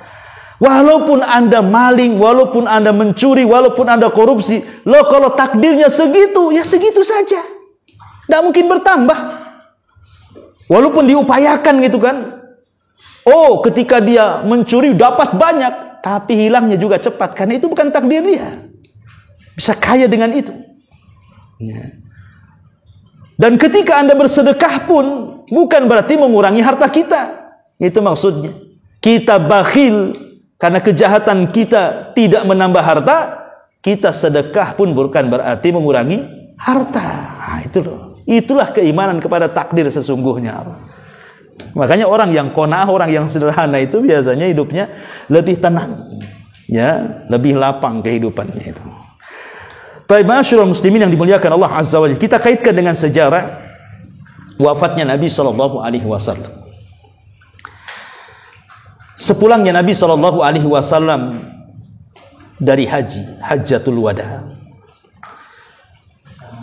Speaker 1: Walaupun Anda maling, walaupun Anda mencuri, walaupun Anda korupsi, kalau takdirnya segitu, ya segitu saja. Tidak mungkin bertambah. Walaupun diupayakan gitu kan. Oh, ketika dia mencuri dapat banyak, tapi hilangnya juga cepat, karena itu bukan takdir dia. Bisa kaya dengan itu. Ya. Dan ketika Anda bersedekah pun bukan berarti mengurangi harta kita. Itu maksudnya. Kita bakhil karena kejahatan kita tidak menambah harta, kita sedekah pun bukan berarti mengurangi harta. Nah, itu loh. Itulah keimanan kepada takdir sesungguhnya. Makanya orang yang qanaah, orang yang sederhana itu biasanya hidupnya lebih tenang, ya, lebih lapang kehidupannya itu. Baik, ma'asyiral muslimin yang dimuliakan Allah Azza wa Jalla, kita kaitkan dengan sejarah wafatnya Nabi sallallahu alaihi wasallam. Sepulangnya Nabi sallallahu alaihi wasallam dari Hajjatul Wada.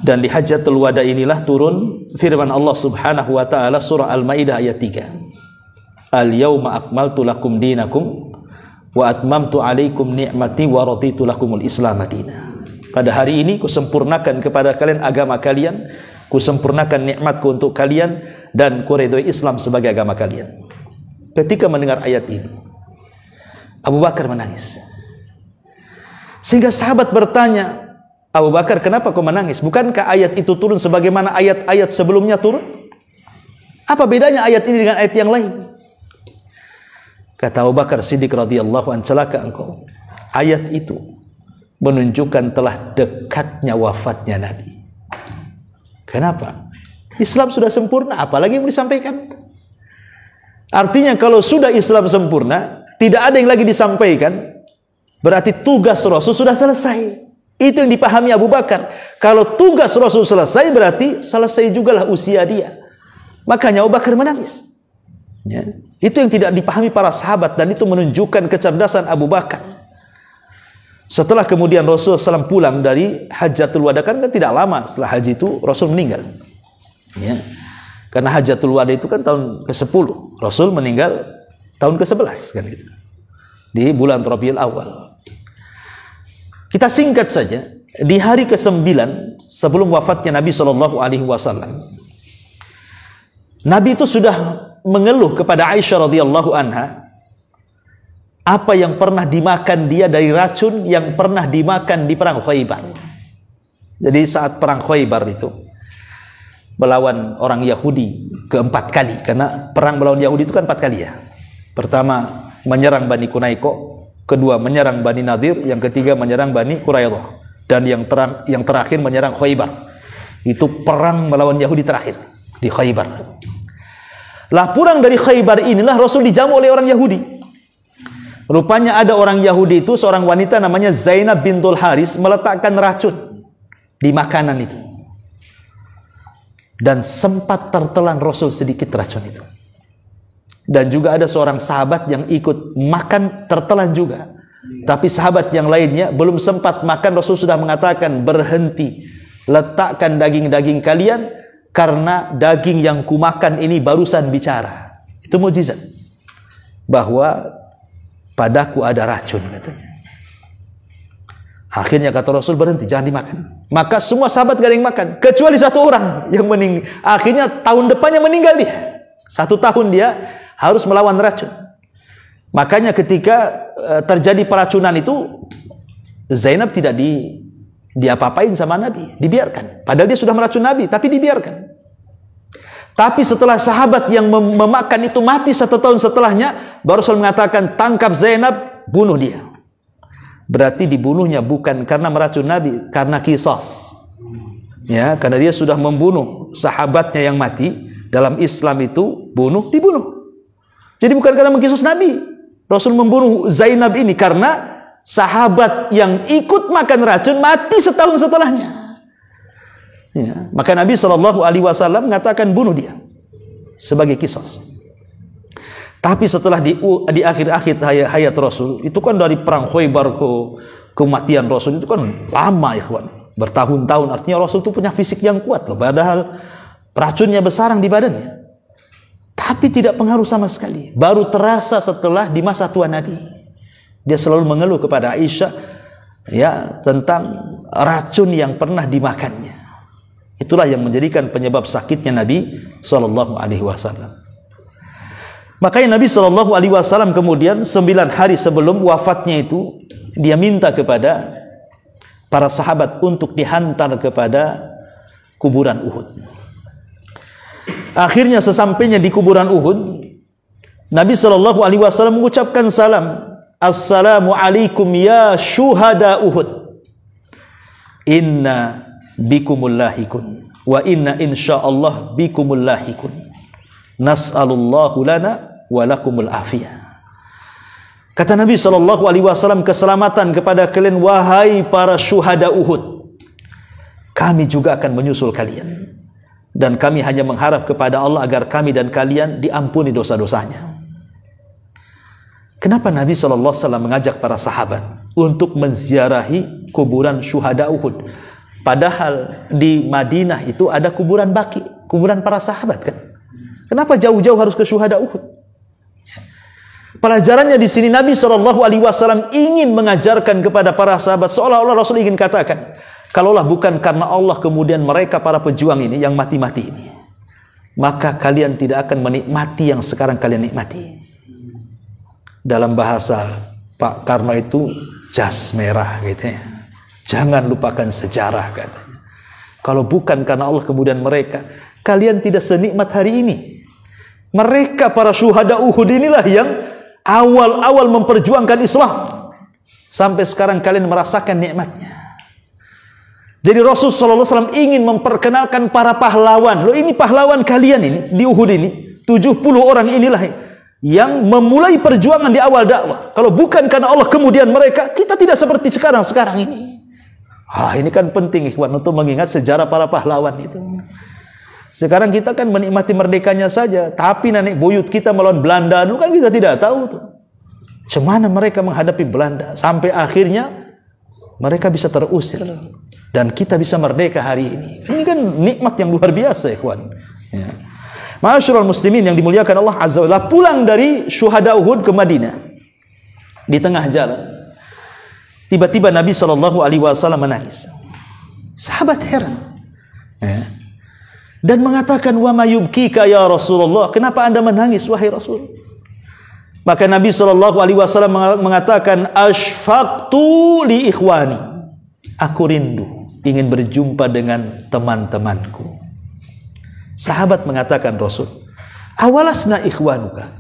Speaker 1: Dan di Hajjatul Wada inilah turun firman Allah Subhanahu wa taala surah Al-Maidah ayat 3. Al-yauma akmaltu lakum dinakum wa atmamtu alaikum ni'mati wa raditu lakumul Islam madina. Pada hari ini kusempurnakan kepada kalian agama kalian, kusempurnakan nikmatku untuk kalian, dan kuridhoi Islam sebagai agama kalian. Ketika mendengar ayat ini, Abu Bakar menangis. Sehingga sahabat bertanya, Abu Bakar, kenapa kau menangis? Bukankah ayat itu turun sebagaimana ayat-ayat sebelumnya turun? Apa bedanya ayat ini dengan ayat yang lain? Kata Abu Bakar Siddiq radhiyallahu anhu, celaka engkau. Ayat itu menunjukkan telah dekatnya wafatnya Nabi. Kenapa? Islam sudah sempurna, apalagi yang disampaikan? Artinya kalau sudah Islam sempurna, tidak ada yang lagi disampaikan, berarti tugas Rasul sudah selesai. Itu yang dipahami Abu Bakar. Kalau tugas Rasul selesai, berarti selesai jugalah usia dia. Makanya Abu Bakar menangis. Ya. Itu yang tidak dipahami para sahabat, dan itu menunjukkan kecerdasan Abu Bakar. Setelah kemudian Rasul SAW pulang dari Hajjatul Wada, kan tidak lama setelah haji itu Rasul meninggal. Ya. Karena Hajjatul Wada itu kan tahun ke-10. Rasul meninggal tahun ke-11 kan itu. Di bulan Rabiul Awal. Kita singkat saja, di hari ke-9 sebelum wafatnya Nabi SAW, Nabi itu sudah mengeluh kepada Aisyah radhiyallahu anha apa yang pernah dimakan dia dari racun yang pernah dimakan di perang Khaybar. Jadi saat perang Khaybar itu melawan orang Yahudi keempat kali, karena perang melawan Yahudi itu kan 4 kali ya. Pertama menyerang Bani Qunaiqah, kedua menyerang Bani Nadir, yang ketiga menyerang Bani Quraidah, dan yang terakhir menyerang Khaybar. Itu perang melawan Yahudi terakhir di Khaybar. Lah pulang dari Khaybar inilah Rasul dijamu oleh orang Yahudi. Rupanya ada orang Yahudi itu, seorang wanita namanya Zainab bintul Haris, meletakkan racun di makanan itu. Dan sempat tertelan Rasul sedikit racun itu. Dan juga ada seorang sahabat yang ikut makan, tertelan juga. Tapi sahabat yang lainnya belum sempat makan, Rasul sudah mengatakan, berhenti, letakkan daging-daging kalian, karena daging yang kumakan ini barusan bicara. Itu mukjizat bahwa padaku ada racun, katanya. Akhirnya kata Rasul, berhenti, jangan dimakan. Maka semua sahabat gak ada yang makan, kecuali satu orang yang meninggal. Akhirnya tahun depannya meninggal dia. 1 tahun dia harus melawan racun. Makanya ketika terjadi peracunan itu, Zainab tidak diapa-apain sama Nabi, dibiarkan. Padahal dia sudah meracun Nabi, tapi dibiarkan. Tapi setelah sahabat yang memakan itu mati 1 tahun setelahnya, baru Rasul mengatakan, tangkap Zainab, bunuh dia. Berarti dibunuhnya bukan karena meracun Nabi, karena qisas. Ya, karena dia sudah membunuh sahabatnya yang mati. Dalam Islam itu dibunuh. Jadi bukan karena mengqisas Nabi. Rasul membunuh Zainab ini karena sahabat yang ikut makan racun mati setahun setelahnya. Ya, maka Nabi SAW mengatakan bunuh dia sebagai qisas. Tapi setelah di akhir-akhir hayat Rasul, itu kan dari perang Khaybar ke kematian Rasul itu kan lama, ikhwan. Bertahun-tahun, artinya Rasul itu punya fisik yang kuat loh, padahal racunnya bersarang di badannya. Tapi tidak pengaruh sama sekali. Baru terasa setelah di masa tua Nabi. Dia selalu mengeluh kepada Aisyah ya tentang racun yang pernah dimakannya. Itulah yang menjadikan penyebab sakitnya Nabi sallallahu alaihi wasallam. Makanya Nabi sallallahu alaihi wasallam kemudian 9 hari sebelum wafatnya itu dia minta kepada para sahabat untuk dihantar kepada kuburan Uhud. Akhirnya sesampainya di kuburan Uhud, Nabi sallallahu alaihi wasallam mengucapkan salam, "Assalamu alaikum ya syuhada Uhud. Inna bikumul lahikun wa inna insyaallah bikumul lahikun. Nas'alullahu lana wa lakumul afiyah." Kata Nabi sallallahu alaihi wasallam, keselamatan kepada kalian wahai para syuhada Uhud. Kami juga akan menyusul kalian. Dan kami hanya mengharap kepada Allah agar kami dan kalian diampuni dosa-dosanya. Kenapa Nabi SAW mengajak para sahabat untuk menziarahi kuburan syuhada Uhud? Padahal di Madinah itu ada kuburan Baqi, kuburan para sahabat kan? Kenapa jauh-jauh harus ke syuhada Uhud? Pelajarannya di sini Nabi SAW ingin mengajarkan kepada para sahabat, seolah-olah Rasul ingin katakan, kalaulah bukan karena Allah kemudian mereka para pejuang ini yang mati-mati ini, maka kalian tidak akan menikmati yang sekarang kalian nikmati. Dalam bahasa Pak Karno itu jas merah gitu ya. Jangan lupakan sejarah katanya. Kalau bukan karena Allah kemudian mereka, kalian tidak senikmat hari ini. Mereka para syuhada Uhud inilah yang awal-awal memperjuangkan Islam. Sampai sekarang kalian merasakan nikmatnya. Jadi Rasulullah SAW ingin memperkenalkan para pahlawan. Loh, ini pahlawan kalian ini di Uhud ini. 70 orang inilah yang memulai perjuangan di awal dakwah. Kalau bukan karena Allah kemudian mereka, kita tidak seperti sekarang ini. Ini kan penting ikhwan untuk mengingat sejarah para pahlawan itu. Sekarang kita kan menikmati merdekanya saja, tapi nenek buyut kita melawan Belanda dulu kan kita tidak tahu tuh. Bagaimana mereka menghadapi Belanda sampai akhirnya mereka bisa terusir. Dan kita bisa merdeka hari ini. Ini kan nikmat yang luar biasa, ikhwan. Ya. Ma'asyiral muslimin yang dimuliakan Allah Azza wa Jalla, pulang dari syuhada Uhud ke Madinah. Di tengah jalan, tiba-tiba Nabi SAW menangis. Sahabat heran. Ya. Dan mengatakan, "Wa ma yubkika ya Rasulullah?" Kenapa Anda menangis wahai Rasul? Maka Nabi SAW mengatakan, "Ashfaqtu li ikhwani." Aku rindu ingin berjumpa dengan teman-temanku. Sahabat mengatakan Rasul, "Awalasna ikhwanuka."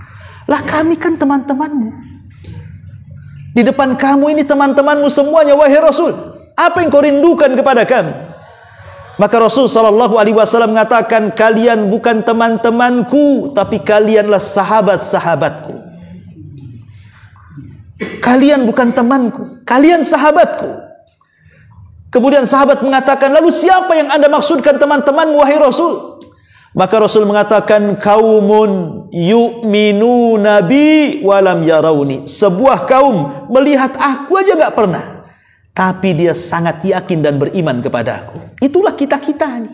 Speaker 1: Lah kami kan teman-temanmu. Di depan kamu ini teman-temanmu semuanya wahai Rasul. Apa yang kau rindukan kepada kami? Maka Rasul SAW mengatakan, kalian bukan teman-temanku, tapi kalianlah sahabat-sahabatku. Kalian bukan temanku, kalian sahabatku. Kemudian sahabat mengatakan, lalu siapa yang Anda maksudkan teman-temanmu wahai Rasul? Maka Rasul mengatakan, kaumun yu'minuna bi walam yarawni. Sebuah kaum melihat aku aja gak pernah, tapi dia sangat yakin dan beriman kepada aku. Itulah kita-kita ini.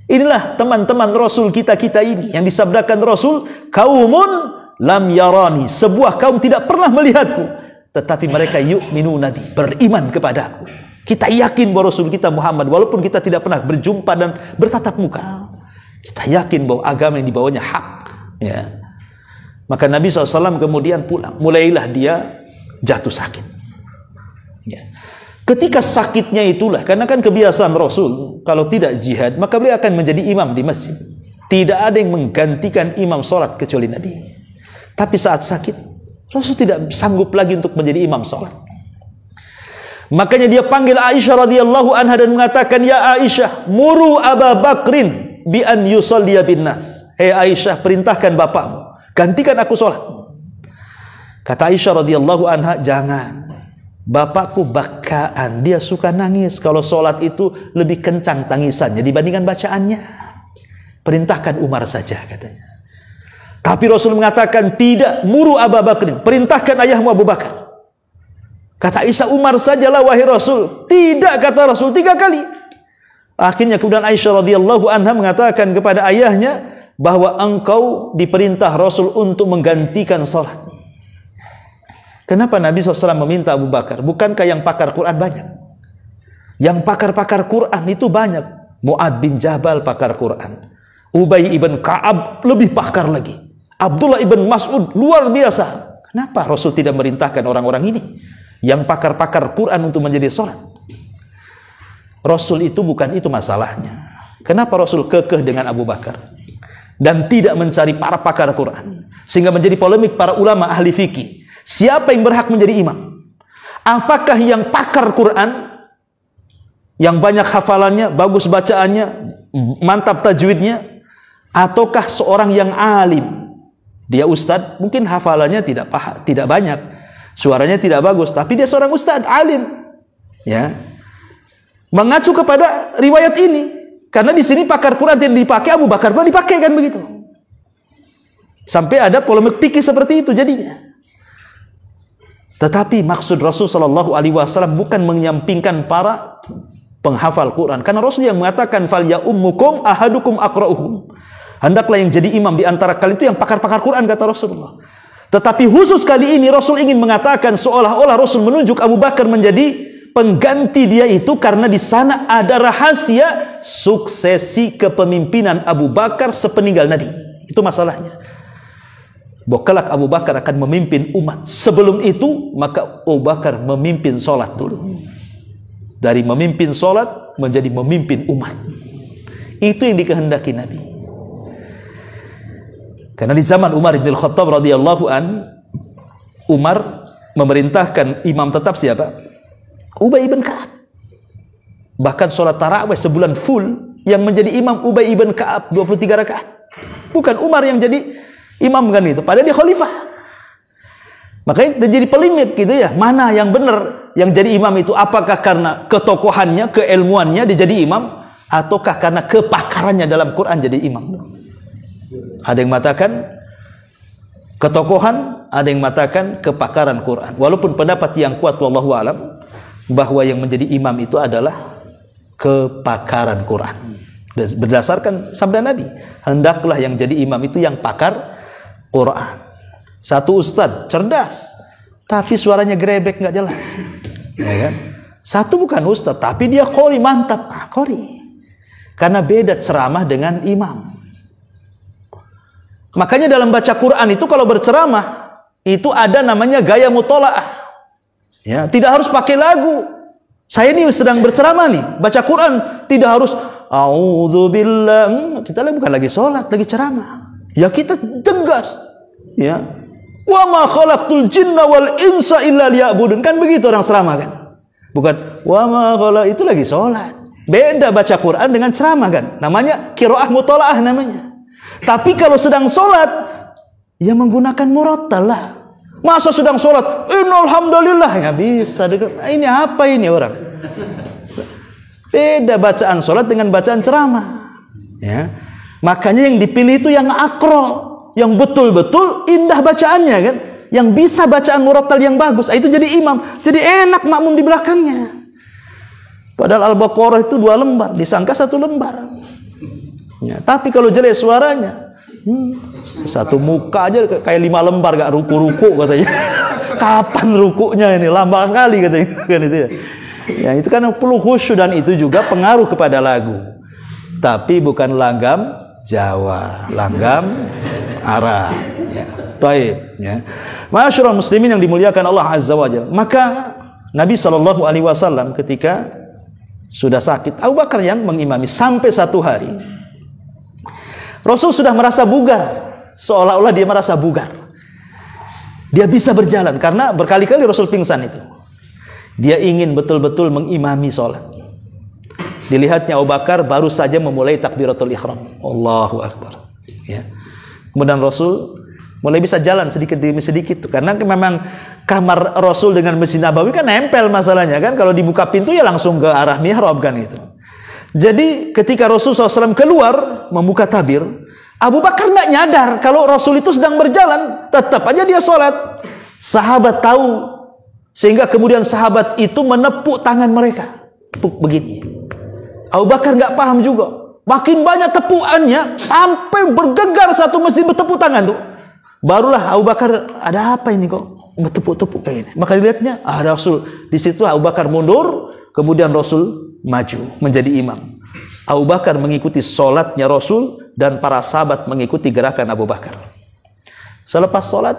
Speaker 1: Inilah teman-teman Rasul kita-kita ini yang disabdakan Rasul, kaumun lam yarani, sebuah kaum tidak pernah melihatku, tetapi mereka yu'minuna bi, beriman kepadaku. Kita yakin bahwa Rasul kita Muhammad, walaupun kita tidak pernah berjumpa dan bertatap muka, kita yakin bahwa agama yang dibawanya hak. Ya. Maka Nabi SAW kemudian pulang. Mulailah dia jatuh sakit. Ya. Ketika sakitnya itulah, karena kan kebiasaan Rasul, kalau tidak jihad, maka beliau akan menjadi imam di masjid. Tidak ada yang menggantikan imam sholat kecuali Nabi. Tapi saat sakit, Rasul tidak sanggup lagi untuk menjadi imam sholat. Makanya dia panggil Aisyah radhiyallahu anha dan mengatakan, ya Aisyah, muru Abu Bakrin bi an yusalliya bin nas. Hei Aisyah, perintahkan bapakmu, gantikan aku sholat. Kata Aisyah radhiyallahu anha, jangan. Bapakku bakaan, dia suka nangis. Kalau sholat itu lebih kencang tangisannya dibandingkan bacaannya. Perintahkan Umar saja, katanya. Tapi Rasul mengatakan, tidak, muru Abu Bakrin, perintahkan ayahmu Abu Bakar. Kata Aisyah, Umar sajalah wahai Rasul. Tidak, kata Rasul, 3 kali. Akhirnya kemudian Aisyah radhiyallahu anha mengatakan kepada ayahnya bahwa engkau diperintah Rasul untuk menggantikan sholat. Kenapa Nabi SAW meminta Abu Bakar? Bukankah yang pakar Quran banyak? Yang pakar-pakar Quran itu banyak. Mu'ad bin Jabal pakar Quran, Ubay ibn Ka'ab lebih pakar lagi, Abdullah ibn Mas'ud luar biasa. Kenapa Rasul tidak merintahkan orang-orang ini yang pakar-pakar Quran untuk menjadi sholat? Rasul itu bukan itu masalahnya. Kenapa Rasul kekeh dengan Abu Bakar dan tidak mencari para pakar Quran, sehingga menjadi polemik para ulama ahli fikih? Siapa yang berhak menjadi imam? Apakah yang pakar Quran, yang banyak hafalannya, bagus bacaannya, mantap tajwidnya, ataukah seorang yang alim? Dia ustadz, mungkin hafalannya tidak banyak, suaranya tidak bagus, tapi dia seorang ustadz, alim. Ya. Mengacu kepada riwayat ini, karena di sini pakar Quran tidak dipakai, Abu Bakar pun dipakai, kan begitu. Sampai ada polemik fikih seperti itu jadinya. Tetapi maksud Rasul sallallahu alaihi wasallam bukan menyampingkan para penghafal Quran, karena Rasul yang mengatakan fal ya ummukum ahadukum aqra'uhum. Hendaklah yang jadi imam di antara kalian itu yang pakar-pakar Quran, kata Rasulullah. Tetapi khusus kali ini Rasul ingin mengatakan seolah-olah Rasul menunjuk Abu Bakar menjadi pengganti dia itu karena di sana ada rahasia suksesi kepemimpinan Abu Bakar sepeninggal Nabi. Itu masalahnya. Bahwa kelak Abu Bakar akan memimpin umat. Sebelum itu, maka Abu Bakar memimpin sholat dulu. Dari memimpin sholat, menjadi memimpin umat. Itu yang dikehendaki Nabi. Karena di zaman Umar bin Khattab radhiyallahu an, Umar memerintahkan imam tetap siapa? Ubay ibn Ka'ab. Bahkan sholat tarawih sebulan full, yang menjadi imam Ubay ibn Ka'ab 23 rakaat. Bukan Umar yang jadi imam kan itu, padahal dia khalifah. Makanya terjadi polemik gitu ya, mana yang benar yang jadi imam itu? Apakah karena ketokohannya, keilmuannya dia jadi imam, ataukah karena kepakarannya dalam Quran jadi imam? Ada yang mengatakan ketokohan, ada yang mengatakan kepakaran Quran. Walaupun pendapat yang kuat wallahu alam bahwa yang menjadi imam itu adalah kepakaran Quran. Berdasarkan sabda Nabi, hendaklah yang jadi imam itu yang pakar Quran. Satu ustadz cerdas, tapi suaranya grebek nggak jelas, ya kan? Satu bukan ustadz, tapi dia qori mantap, qori. Karena beda ceramah dengan imam. Makanya dalam baca Quran itu kalau berceramah itu ada namanya gaya mutolaah. Ya, tidak harus pakai lagu. Saya ini sedang berceramah nih, baca Quran tidak harus a'udzubillah. Kita bukan lagi sholat, lagi ceramah. Ya kita tegas, ya. Wa ma khalaqtul jinna wal insa illa liya'budun. Kan begitu orang ceramah kan? Bukan wa ma khalaq, itu lagi sholat. Beda baca Quran dengan ceramah kan? Namanya qiraah mutolaah namanya. Tapi kalau sedang sholat, ya menggunakan murattal lah. Masa sedang sholat, innal hamdalillah, nggak bisa. Ini apa ini orang? Beda bacaan sholat dengan bacaan ceramah. Ya. Makanya yang dipilih itu yang akro, yang betul-betul indah bacaannya kan, yang bisa bacaan murattal yang bagus. Itu jadi imam, jadi enak makmum di belakangnya. Padahal Al-Baqarah itu 2 lembar, disangka 1 lembar. Ya, tapi kalau jelek suaranya, Satu muka aja kayak 5 lembar gak ruku-ruku katanya. Kapan rukunya ini? Lambat sekali katanya. Kan itu ya. Ya itu kan perlu khusyuk, dan itu juga pengaruh kepada lagu. Tapi bukan langgam Jawa, langgam Arab. Ya. Taib. Ya. Ma'asyiral muslimin yang dimuliakan Allah Azza wa Jalla. Maka Nabi SAW ketika sudah sakit, Abu Bakar yang mengimami sampai satu hari. Rasul sudah merasa bugar, seolah-olah dia merasa bugar. Dia bisa berjalan karena berkali-kali Rasul pingsan itu. Dia ingin betul-betul mengimami sholat. Dilihatnya Abu Bakar baru saja memulai takbiratul ihram. Allahu Akbar. Ya. Kemudian Rasul mulai bisa jalan sedikit demi sedikit. Karena memang kamar Rasul dengan Masjid Nabawi kan nempel masalahnya kan. Kalau dibuka pintu ya langsung ke arah mihrab kan itu. Jadi ketika Rasul SAW keluar membuka tabir, Abu Bakar tidak nyadar kalau Rasul itu sedang berjalan. Tetap aja dia sholat. Sahabat tahu. Sehingga kemudian sahabat itu menepuk tangan mereka. Tepuk begini. Abu Bakar nggak paham juga. Makin banyak tepukannya sampai bergegar satu masjid bertepuk tangan tuh. Barulah Abu Bakar, ada apa ini kok bertepuk-tepuk kayak ini? Maka dilihatnya, Rasul. Di situ Abu Bakar mundur, kemudian Rasul maju menjadi imam. Abu Bakar mengikuti sholatnya Rasul dan para sahabat mengikuti gerakan Abu Bakar. Selepas sholat,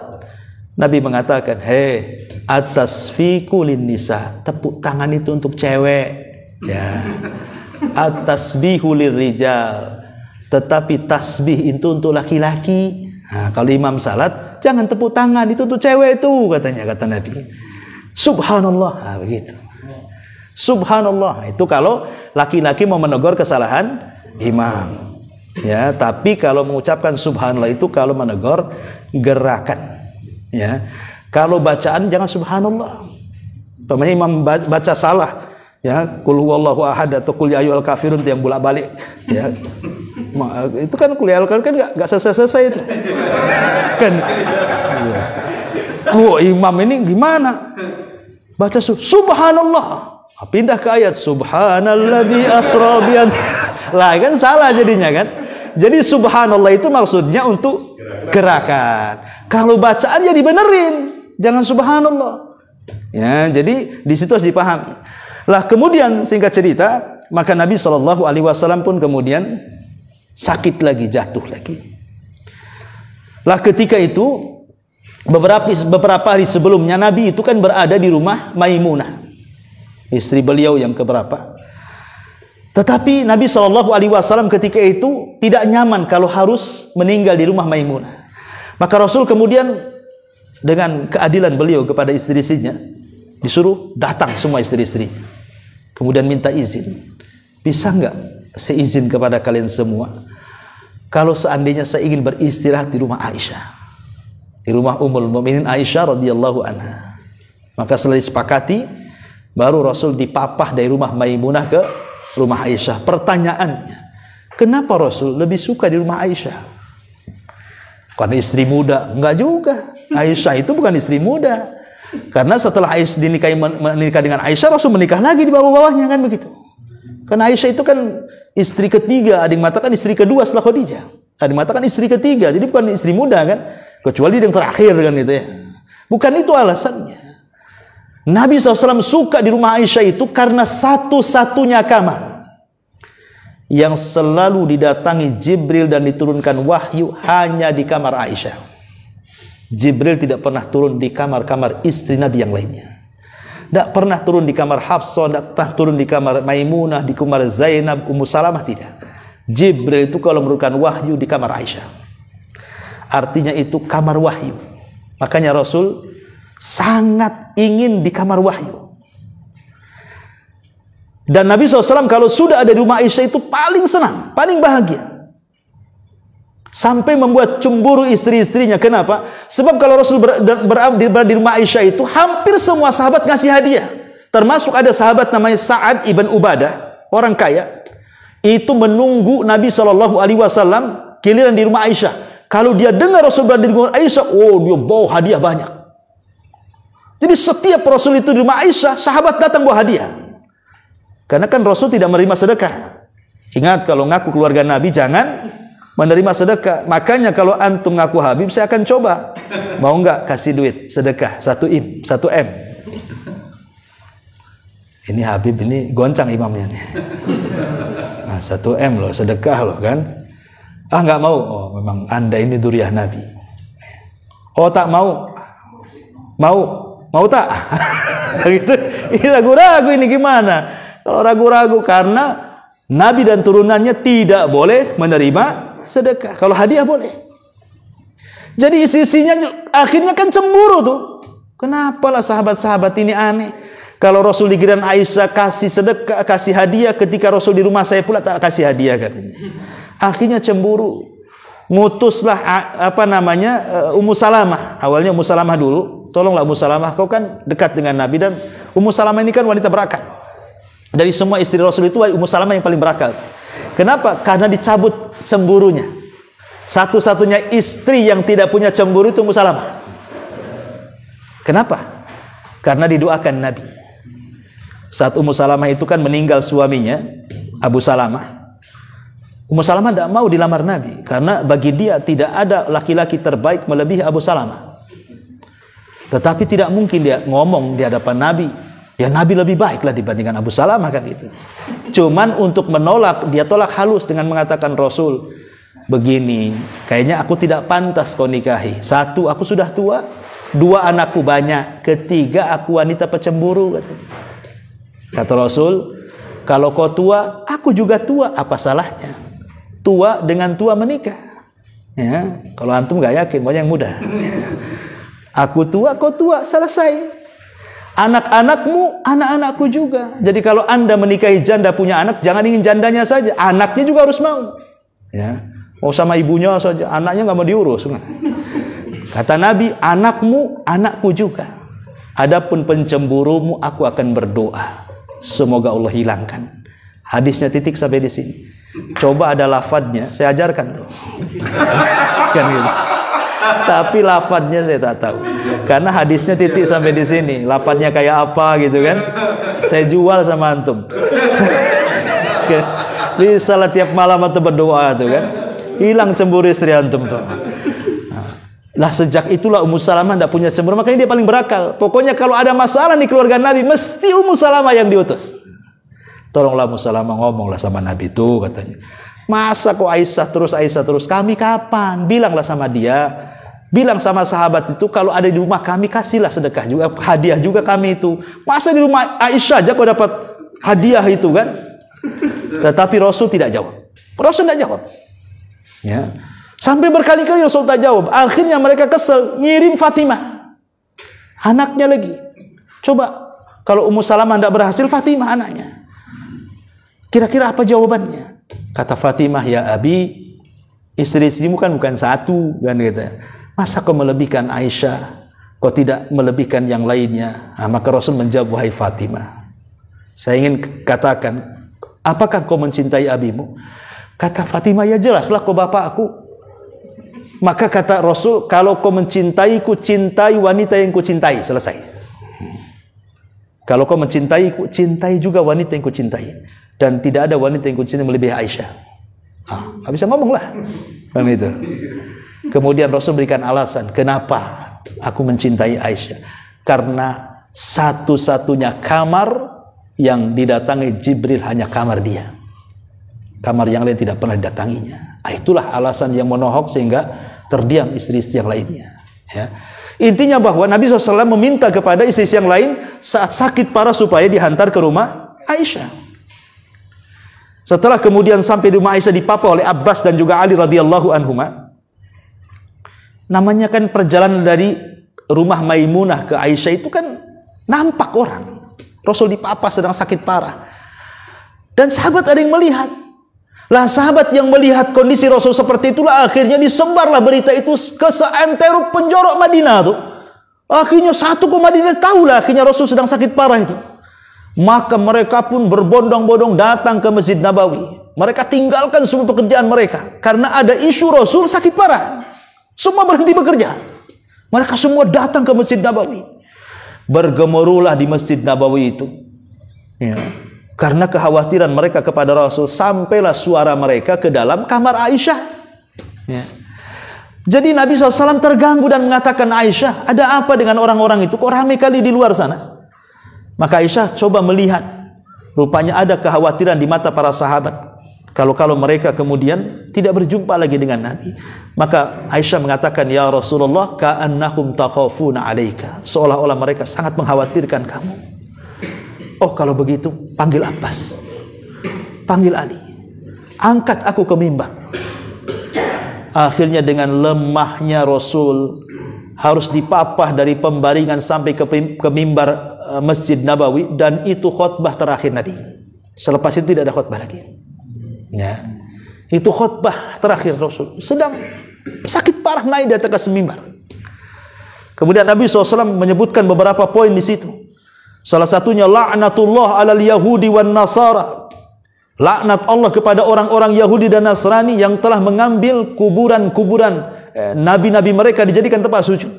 Speaker 1: Nabi mengatakan, hei, atas fikulin nisa, tepuk tangan itu untuk cewek, ya. Atas bihulir rijal, tetapi tasbih itu untuk laki-laki. Nah, kalau imam salat, jangan tepuk tangan, itu untuk cewek itu, katanya, kata Nabi. Subhanallah, nah, begitu. Subhanallah, itu kalau laki-laki mau menegur kesalahan imam. Ya, tapi kalau mengucapkan subhanallah itu kalau menegur gerakan. Ya, kalau bacaan jangan subhanallah. Pemain imam baca salah, ya, qul huwallahu ahad atau qul ya ayyuhal kafirun yang bolak-balik, ya. Itu kan qul ya ayyuhal kafirun kan enggak selesai-selesai itu. Kan. Ya. Loh, imam ini gimana? Baca subhanallah. Pindah ke ayat subhanalladzi asra bi lah kan salah jadinya kan. Jadi subhanallah itu maksudnya untuk gerakan. Kalau bacaan ya dibenerin, jangan subhanallah. Ya, jadi di situ harus dipahami. Lah kemudian singkat cerita, maka Nabi SAW pun kemudian sakit lagi, jatuh lagi. Lah ketika itu beberapa hari sebelumnya Nabi itu kan berada di rumah Maimunah, istri beliau yang keberapa. Tetapi Nabi SAW ketika itu tidak nyaman kalau harus meninggal di rumah Maimunah. Maka Rasul kemudian dengan keadilan beliau kepada istri-istrinya disuruh datang semua istri-istrinya. Kemudian minta izin. Bisa enggak saya izin kepada kalian semua kalau seandainya saya ingin beristirahat di rumah Aisyah, di rumah Ummul Mukminin Aisyah radhiyallahu anha. Maka setelah disepakati, baru Rasul dipapah dari rumah Maimunah ke rumah Aisyah. Pertanyaannya, kenapa Rasul lebih suka di rumah Aisyah? Karena istri muda? Enggak juga. Aisyah itu bukan istri muda. Karena setelah Aisyah menikah dengan Aisyah, Rasul menikah lagi di bawah-bawahnya kan begitu. Karena Aisyah itu kan istri ketiga, ada yang mengatakan istri kedua setelah Khadijah. Ada yang mengatakan istri ketiga, jadi bukan istri muda kan. Kecuali yang terakhir kan itu ya. Bukan itu alasannya. Nabi SAW suka di rumah Aisyah itu karena satu-satunya kamar yang selalu didatangi Jibril dan diturunkan wahyu hanya di kamar Aisyah. Jibril tidak pernah turun di kamar-kamar istri Nabi yang lainnya. Tidak pernah turun di kamar Hafsah, tidak pernah turun di kamar Maimunah, di kamar Zainab, Ummu Salamah, tidak. Jibril itu kalau menurunkan wahyu di kamar Aisyah. Artinya itu kamar wahyu. Makanya Rasul sangat ingin di kamar wahyu. Dan Nabi SAW kalau sudah ada di rumah Aisyah itu paling senang, paling bahagia. Sampai membuat cemburu istri-istrinya. Kenapa? Sebab kalau Rasul berada di rumah Aisyah itu, hampir semua sahabat ngasih hadiah. Termasuk ada sahabat namanya Sa'ad ibn Ubadah, orang kaya. Itu menunggu Nabi SAW giliran di rumah Aisyah. Kalau dia dengar Rasul berada di rumah Aisyah, oh dia bawa hadiah banyak. Jadi setiap Rasul itu di rumah Aisyah, sahabat datang bawa hadiah. Karena kan Rasul tidak menerima sedekah. Ingat, kalau ngaku keluarga Nabi jangan menerima sedekah. Makanya kalau antum ngaku Habib, saya akan coba. Mau enggak kasih duit sedekah 1 M? Ini Habib ini goncang imamnya nih. Nah, 1 M loh sedekah loh kan. Enggak mau. Oh, memang Anda ini duriah Nabi. Oh, tak mau. Mau tak? Gitu. Ini ragu-ragu ini gimana? Kalau ragu-ragu karena Nabi dan turunannya tidak boleh menerima sedekah. Kalau hadiah boleh. Jadi sisinya akhirnya kan cemburu tuh. Kenapalah sahabat-sahabat ini aneh. Kalau Rasul di giliran Aisyah kasih sedekah, kasih hadiah, ketika Rasul di rumah saya pula tak kasih hadiah katanya. Akhirnya cemburu. Ngutuslah Ummu Salamah. Awalnya Ummu Salamah dulu. Tolonglah Ummu Salamah, kau kan dekat dengan Nabi, dan Ummu Salamah ini kan wanita berakal. Dari semua istri Rasul itu Ummu Salamah yang paling berakal. Kenapa? Karena dicabut cemburunya. Satu-satunya istri yang tidak punya cemburu itu Ummu Salamah. Kenapa? Karena didoakan Nabi. Saat Ummu Salamah itu kan meninggal suaminya, Abu Salamah. Ummu Salamah tidak mau dilamar Nabi karena bagi dia tidak ada laki-laki terbaik melebihi Abu Salamah. Tetapi tidak mungkin dia ngomong di hadapan Nabi, ya Nabi lebih baiklah dibandingkan Abu Salamah kan itu. Cuman untuk menolak, dia tolak halus dengan mengatakan, Rasul, begini, kayaknya aku tidak pantas kau nikahi. 1, aku sudah tua. 2, anakku banyak. 3, aku wanita pecemburu katanya. Kata Rasul, kalau kau tua, aku juga tua, apa salahnya? Tua dengan tua menikah. Ya, kalau antum gak yakin, mau yang muda. Aku tua, kau tua, selesai. Anak-anakmu, anak-anakku juga. Jadi kalau anda menikahi janda punya anak, jangan ingin jandanya saja, anaknya juga harus mau. Ya, mau sama ibunya saja, anaknya nggak mau diurus. Kata Nabi, anakmu, anakku juga. Adapun pencemburumu, aku akan berdoa, semoga Allah hilangkan. Hadisnya titik sampai di sini. Coba ada lafadznya, saya ajarkan tuh. Kan gitu. Tapi lafadznya saya tak tahu. Karena hadisnya titik sampai di sini. Lafadznya kayak apa gitu kan? Saya jual sama antum. Bisa lah tiap malam atau berdoa tuh kan. Hilang cemburu istri antum tuh. Lah sejak itulah Ummu Salamah tidak punya cemburu. Makanya dia paling berakal. Pokoknya kalau ada masalah di keluarga Nabi, mesti Ummu Salamah yang diutus. Tolonglah Ummu Salamah, ngomonglah sama Nabi itu katanya. Masa kok Aisyah terus, kami kapan? Bilanglah sama dia, bilang sama sahabat itu, kalau ada di rumah kami kasihlah sedekah juga, hadiah juga kami itu. Masa di rumah Aisyah aja kok dapat hadiah itu kan? Tetapi Rasul tidak jawab. Rasul tidak jawab. Ya. Sampai berkali-kali Rasul tak jawab. Akhirnya mereka kesel, ngirim Fatimah, anaknya lagi. Coba kalau Ummu Salamah tidak berhasil, Fatimah anaknya. Kira-kira apa jawabannya? Kata Fatimah, ya Abi, istri-istrimu kan bukan 1 kan gitu. Masa kau melebihkan Aisyah, kau tidak melebihkan yang lainnya? Nah, maka Rasul menjawab, wahai Fatimah, saya ingin katakan, apakah kau mencintai abimu? Kata Fatimah, ya jelaslah kau bapakku. Maka kata Rasul, kalau kau mencintaiku, cintai wanita yang ku cintai. Selesai. Kalau kau mencintaiku, cintai juga wanita yang ku cintai. Dan tidak ada wanita yang ku cintai melebihi Aisyah. Nggak bisa ngomong lah. Kan itu. Kemudian Rasul berikan alasan, kenapa aku mencintai Aisyah? Karena satu-satunya kamar yang didatangi Jibril hanya kamar dia. Kamar yang lain tidak pernah didatanginya. Itulah alasan yang menohok sehingga terdiam istri-istri yang lainnya. Ya. Intinya bahwa Nabi SAW meminta kepada istri-istri yang lain saat sakit parah supaya dihantar ke rumah Aisyah. Setelah kemudian sampai di rumah Aisyah dipapa oleh Abbas dan juga Ali radhiyallahu anhuma. Namanya kan perjalanan dari rumah Maimunah ke Aisyah itu kan nampak orang. Rasul dipapa sedang sakit parah. Dan sahabat ada yang melihat. Lah sahabat yang melihat kondisi Rasul seperti itulah akhirnya disebarlah berita itu ke seantero penjuru Madinah tuh. Akhirnya satu ke Madinah tahulah akhirnya Rasul sedang sakit parah itu. Maka mereka pun berbondong-bondong datang ke Masjid Nabawi. Mereka tinggalkan semua pekerjaan mereka karena ada isu Rasul sakit parah. Semua berhenti bekerja. Mereka semua datang ke Masjid Nabawi. Bergemuruhlah di Masjid Nabawi itu. Ya. Karena kekhawatiran mereka kepada Rasul, sampailah suara mereka ke dalam kamar Aisyah. Ya. Jadi Nabi SAW terganggu dan mengatakan, Aisyah, ada apa dengan orang-orang itu? Kok ramai kali di luar sana? Maka Aisyah coba melihat. Rupanya ada kekhawatiran di mata para sahabat. Kalau mereka kemudian tidak berjumpa lagi dengan Nabi. Maka Aisyah mengatakan, ya Rasulullah, ka'annahum takhafuna alaika. Seolah-olah mereka sangat mengkhawatirkan kamu. Oh, kalau begitu, panggil Abbas. Panggil Ali. Angkat aku ke mimbar. Akhirnya dengan lemahnya Rasul harus dipapah dari pembaringan sampai ke mimbar Masjid Nabawi, dan itu khutbah terakhir Nabi. Selepas itu tidak ada khutbah lagi. Ya. Itu khutbah terakhir Rasul. Sedang sakit parah naik di atas mimbar. Kemudian Nabi SAW menyebutkan beberapa poin di situ. Salah satunya la'natullah 'alal yahudi wan nasara. Laknat Allah kepada orang-orang Yahudi dan Nasrani yang telah mengambil kuburan-kuburan nabi-nabi mereka dijadikan tempat sujud.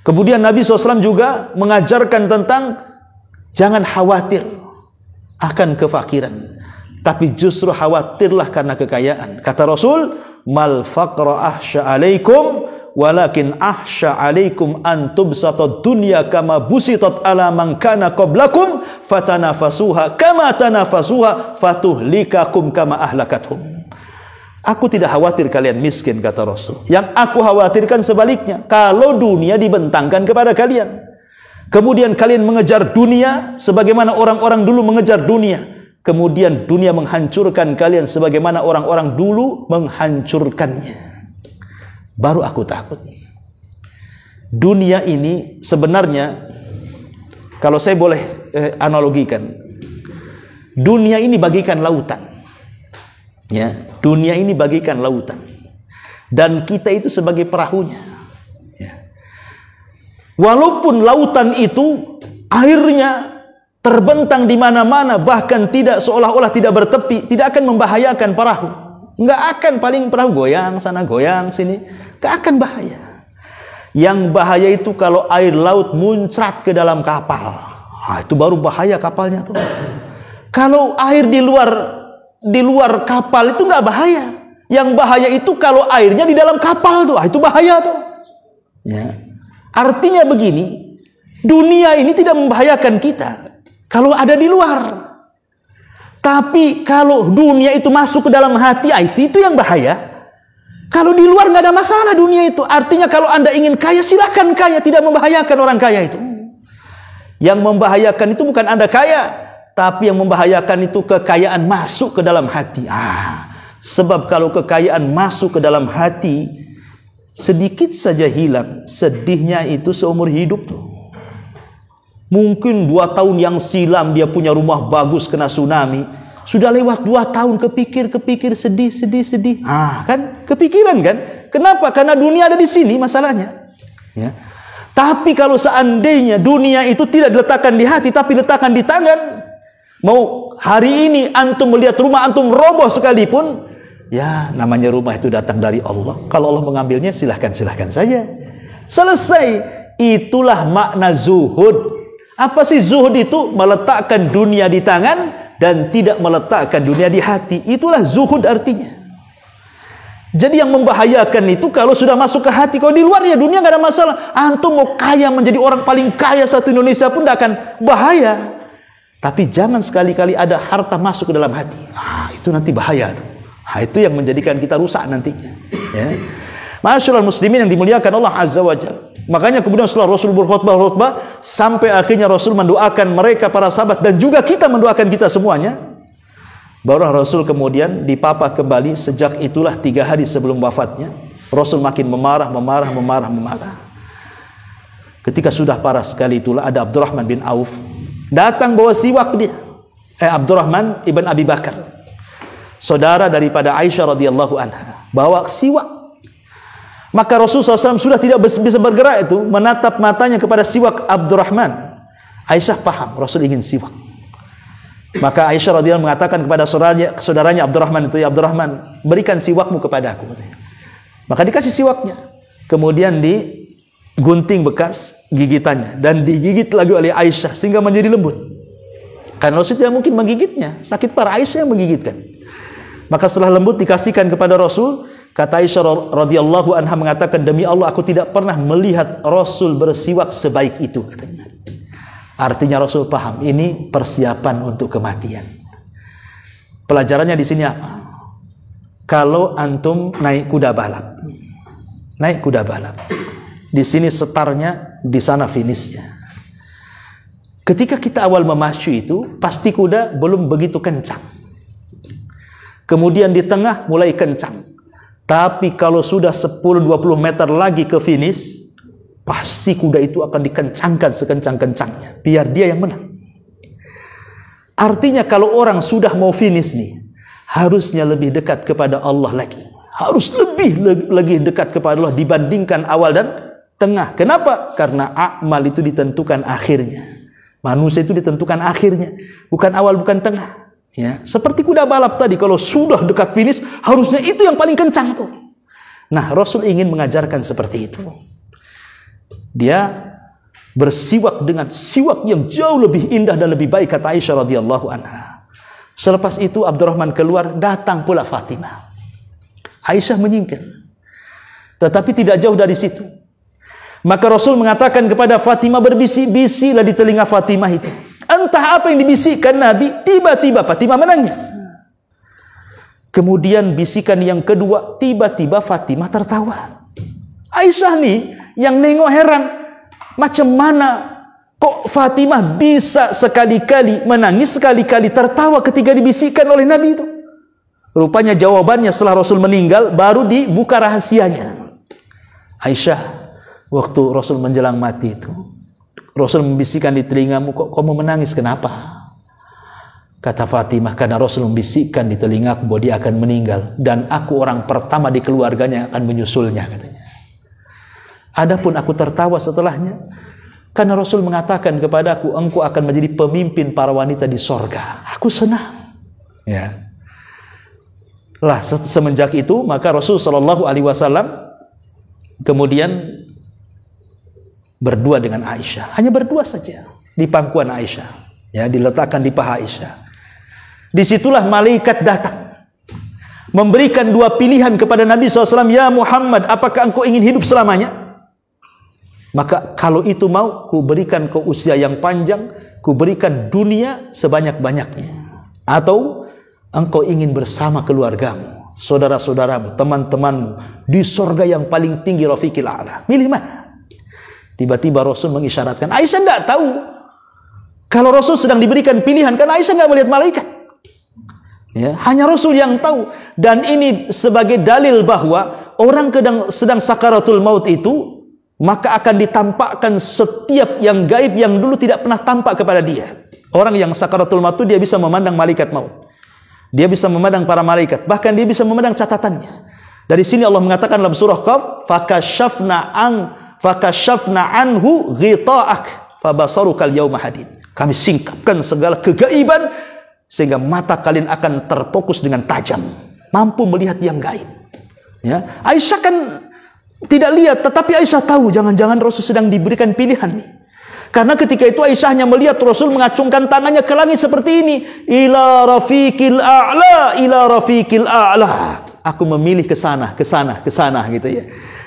Speaker 1: Kemudian Nabi SAW juga mengajarkan tentang jangan khawatir akan kefakiran, tapi justru khawatirlah karena kekayaan. Kata Rasul, mal faqra ahsya alaikum walakin ahsya alaikum an tubsatad dunya kama busitat ala man kana qablakum fatanafasuha kama tanafasuha fatuhlikakum kama ahlakathum. Aku tidak khawatir kalian miskin, kata Rasul. Yang aku khawatirkan sebaliknya, kalau dunia dibentangkan kepada kalian, kemudian kalian mengejar dunia sebagaimana orang-orang dulu mengejar dunia, kemudian dunia menghancurkan kalian sebagaimana orang-orang dulu menghancurkannya. Baru aku takut. Dunia ini sebenarnya, kalau saya boleh analogikan, dunia ini bagikan lautan. Ya, dunia ini bagikan lautan. Dan kita itu sebagai perahunya. Ya. Walaupun lautan itu airnya terbentang di mana-mana, bahkan tidak seolah-olah tidak bertepi, tidak akan membahayakan perahu. Enggak akan, paling perahu goyang sana goyang sini, enggak akan bahaya. Yang bahaya itu kalau air laut muncrat ke dalam kapal. Itu baru bahaya kapalnya tuh. Kalau air di luar kapal itu enggak bahaya. Yang bahaya itu kalau airnya di dalam kapal tuh. Itu bahaya tuh. Ya. Artinya begini, dunia ini tidak membahayakan kita kalau ada di luar. Tapi kalau dunia itu masuk ke dalam hati, itu yang bahaya. Kalau di luar nggak ada masalah dunia itu. Artinya kalau Anda ingin kaya, silakan kaya, tidak membahayakan orang kaya itu. Yang membahayakan itu bukan Anda kaya, tapi yang membahayakan itu kekayaan masuk ke dalam hati. Sebab kalau kekayaan masuk ke dalam hati, sedikit saja hilang, sedihnya itu seumur hidup tuh. Mungkin 2 tahun yang silam dia punya rumah bagus kena tsunami. Sudah lewat 2 tahun kepikir sedih. Kan kepikiran kan? Kenapa? Karena dunia ada di sini masalahnya. Ya. Tapi kalau seandainya dunia itu tidak diletakkan di hati, tapi diletakkan di tangan, mau hari ini antum melihat rumah antum roboh sekalipun, ya namanya rumah itu datang dari Allah. Kalau Allah mengambilnya silahkan saja. Selesai. Itulah makna zuhud. Apa sih zuhud itu? Meletakkan dunia di tangan dan tidak meletakkan dunia di hati. Itulah zuhud artinya. Jadi yang membahayakan itu kalau sudah masuk ke hati. Kalau di luar ya dunia gak ada masalah. Antum mau kaya menjadi orang paling kaya satu Indonesia pun tidak akan bahaya. Tapi jangan sekali-kali ada harta masuk ke dalam hati. Itu nanti bahaya tuh. Itu yang menjadikan kita rusak nantinya. Ya. Masyaallah muslimin yang dimuliakan Allah Azza wa Jalla. Makanya kemudian setelah Rasul berkhutbah sampai akhirnya Rasul mendoakan mereka para sahabat dan juga kita mendoakan kita semuanya. Baru Rasul kemudian dipapah kembali. Sejak itulah 3 hari sebelum wafatnya Rasul makin memarah. Ketika sudah parah sekali itulah ada Abdurrahman bin Auf datang bawa siwak dia. Abdurrahman ibn Abi Bakar, saudara daripada Aisyah radhiyallahu anha, bawa siwak. Maka Rasulullah SAW sudah tidak bisa bergerak itu, menatap matanya kepada siwak Abdurrahman. Aisyah paham Rasul ingin siwak. Maka Aisyah radhiyallahu mengatakan kepada saudaranya Abdurrahman itu, ya Abdurrahman, berikan siwakmu kepadaku. Maka dikasih siwaknya. Kemudian digunting bekas gigitannya dan digigit lagi oleh Aisyah sehingga menjadi lembut. Karena Rasul tidak mungkin menggigitnya, sakit parah, Aisyah yang menggigitkan. Maka setelah lembut dikasihkan kepada Rasul. Kata Aisyah radhiyallahu anha mengatakan, demi Allah aku tidak pernah melihat Rasul bersiwak sebaik itu, katanya. Artinya Rasul paham ini persiapan untuk kematian. Pelajarannya di sini apa? Kalau antum naik kuda balap, di sini setarnya, di sana finishnya. Ketika kita awal memacu itu, pasti kuda belum begitu kencang. Kemudian di tengah mulai kencang. Tapi kalau sudah 10-20 meter lagi ke finish, pasti kuda itu akan dikencangkan sekencang-kencangnya, biar dia yang menang. Artinya kalau orang sudah mau finish nih, harusnya lebih dekat kepada Allah lagi. Harus lebih dekat kepada Allah dibandingkan awal dan tengah. Kenapa? Karena amal itu ditentukan akhirnya. Manusia itu ditentukan akhirnya, bukan awal, bukan tengah. Ya, seperti kuda balap tadi, kalau sudah dekat finish, harusnya itu yang paling kencang tuh. Nah, Rasul ingin mengajarkan seperti itu. Dia bersiwak dengan siwak yang jauh lebih indah dan lebih baik, kata Aisyah radhiyallahu anha. Selepas itu Abdurrahman keluar, datang pula Fatimah. Aisyah menyingkir, tetapi tidak jauh dari situ. Maka Rasul mengatakan kepada Fatimah, berbisik-bisiklah di telinga Fatimah itu. Entah apa yang dibisikkan Nabi, tiba-tiba Fatimah menangis. Kemudian bisikan yang kedua, tiba-tiba Fatimah tertawa. Aisyah nih yang nengok heran, macam mana kok Fatimah bisa sekali-kali menangis, sekali-kali tertawa ketika dibisikkan oleh Nabi itu. Rupanya jawabannya setelah Rasul meninggal, baru dibuka rahasianya. Aisyah, waktu Rasul menjelang mati itu, Rasul membisikkan di telingamu, kok kamu menangis, kenapa? Kata Fatimah, karena Rasul membisikkan di telingaku bahwa dia akan meninggal, dan aku orang pertama di keluarganya yang akan menyusulnya, katanya. Adapun aku tertawa setelahnya, karena Rasul mengatakan kepadaku, engkau akan menjadi pemimpin para wanita di sorga. Aku senang. Ya. Lah, semenjak itu, maka Rasul SAW kemudian berdua dengan Aisyah, hanya berdua saja di pangkuan Aisyah, ya, diletakkan di paha Aisyah. Disitulah malaikat datang memberikan dua pilihan kepada Nabi SAW. Ya Muhammad, apakah engkau ingin hidup selamanya? Maka kalau itu mau, ku berikan kau usia yang panjang, ku berikan dunia sebanyak-banyaknya. Atau engkau ingin bersama keluargamu, saudara-saudaramu, teman-temanmu di surga yang paling tinggi, Rafiqil A'la. Milih mana? Tiba-tiba Rasul mengisyaratkan. Aisyah tidak tahu kalau Rasul sedang diberikan pilihan, karena Aisyah tidak melihat malaikat. Ya, hanya Rasul yang tahu. Dan ini sebagai dalil bahwa orang sedang sakaratul maut itu, maka akan ditampakkan setiap yang gaib yang dulu tidak pernah tampak kepada dia. Orang yang sakaratul maut itu dia bisa memandang malaikat maut. Dia bisa memandang para malaikat. Bahkan dia bisa memandang catatannya. Dari sini Allah mengatakan dalam surah Qaf, fakashafna anhu ghita'ak fabasarukal yawma hadid. Kami singkapkan segala kegaiban sehingga mata kalian akan terfokus dengan tajam, mampu melihat yang gaib. Ya, Aisyah kan tidak lihat, tetapi Aisyah tahu jangan-jangan Rasul sedang diberikan pilihan nih. Karena ketika itu Aisyah hanya melihat Rasul mengacungkan tangannya ke langit seperti ini, ila rafiqil a'la, ila rafiqil a'la. Aku memilih ke sana, ke sana, ke sana, gitu ya.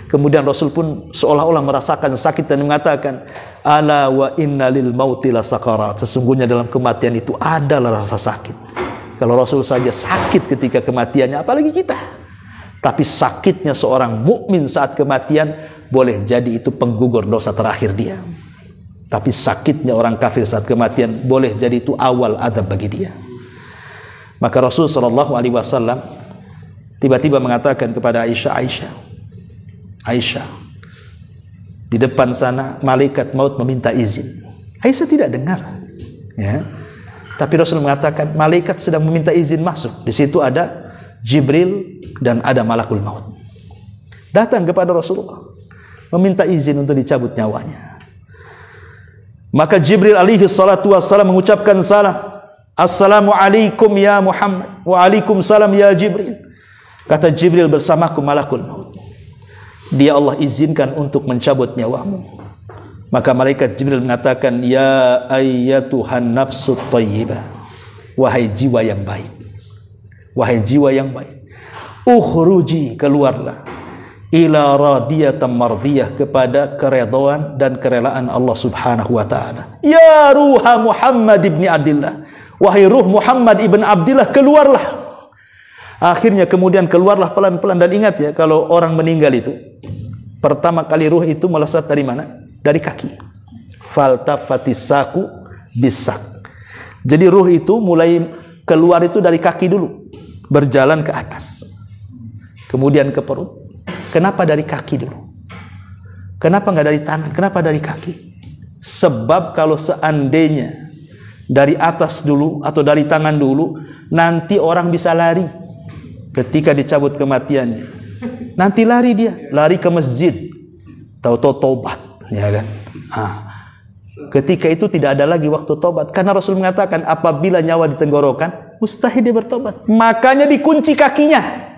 Speaker 1: Kemudian Rasul pun seolah-olah merasakan sakit dan mengatakan, ala wa inna lil mauti la sakarat. Sesungguhnya dalam kematian itu adalah rasa sakit. Kalau Rasul saja sakit ketika kematiannya, apalagi kita. Tapi sakitnya seorang mukmin saat kematian boleh jadi itu penggugur dosa terakhir dia. Tapi sakitnya orang kafir saat kematian boleh jadi itu awal azab bagi dia. Maka Rasul SAW tiba-tiba mengatakan kepada Aisyah, di depan sana malaikat maut meminta izin. Aisyah tidak dengar, ya. Tapi Rasul mengatakan malaikat sedang meminta izin masuk. Di situ ada Jibril dan ada malakul maut. Datang kepada Rasulullah meminta izin untuk dicabut nyawanya. Maka Jibril alaihi salatu wassalam mengucapkan salam. Assalamualaikum ya Muhammad. Waalaikumsalam ya Jibril. Kata Jibril, bersamaku malakul maut. Dia Allah izinkan untuk mencabut nyawamu. Maka malaikat Jibril mengatakan, ya ayyatuhan nafsut thayyibah. Wahai jiwa yang baik. Wahai jiwa yang baik. Ukhruji, keluarlah, ila radiyatan mardiyah, kepada keredaan dan kerelaan Allah Subhanahu wa taala. Ya ruha Muhammad ibn Abdillah, wahai ruh Muhammad ibn Abdillah, keluarlah. Akhirnya kemudian keluarlah pelan-pelan. Dan ingat ya, kalau orang meninggal itu pertama kali ruh itu melesat dari mana? Dari kaki. Faltafatisaku bisak. Jadi ruh itu mulai keluar itu dari kaki dulu, berjalan ke atas, kemudian ke perut. Kenapa dari kaki dulu? Kenapa nggak dari tangan? Kenapa dari kaki? Sebab kalau seandainya dari atas dulu atau dari tangan dulu, nanti orang bisa lari ketika dicabut kematiannya. Nanti lari dia, lari ke masjid, tahu-tahu tobat, ya kan? Ketika itu tidak ada lagi waktu tobat, karena Rasul mengatakan apabila nyawa di tenggorokan, mustahil dia bertobat. Makanya dikunci kakinya.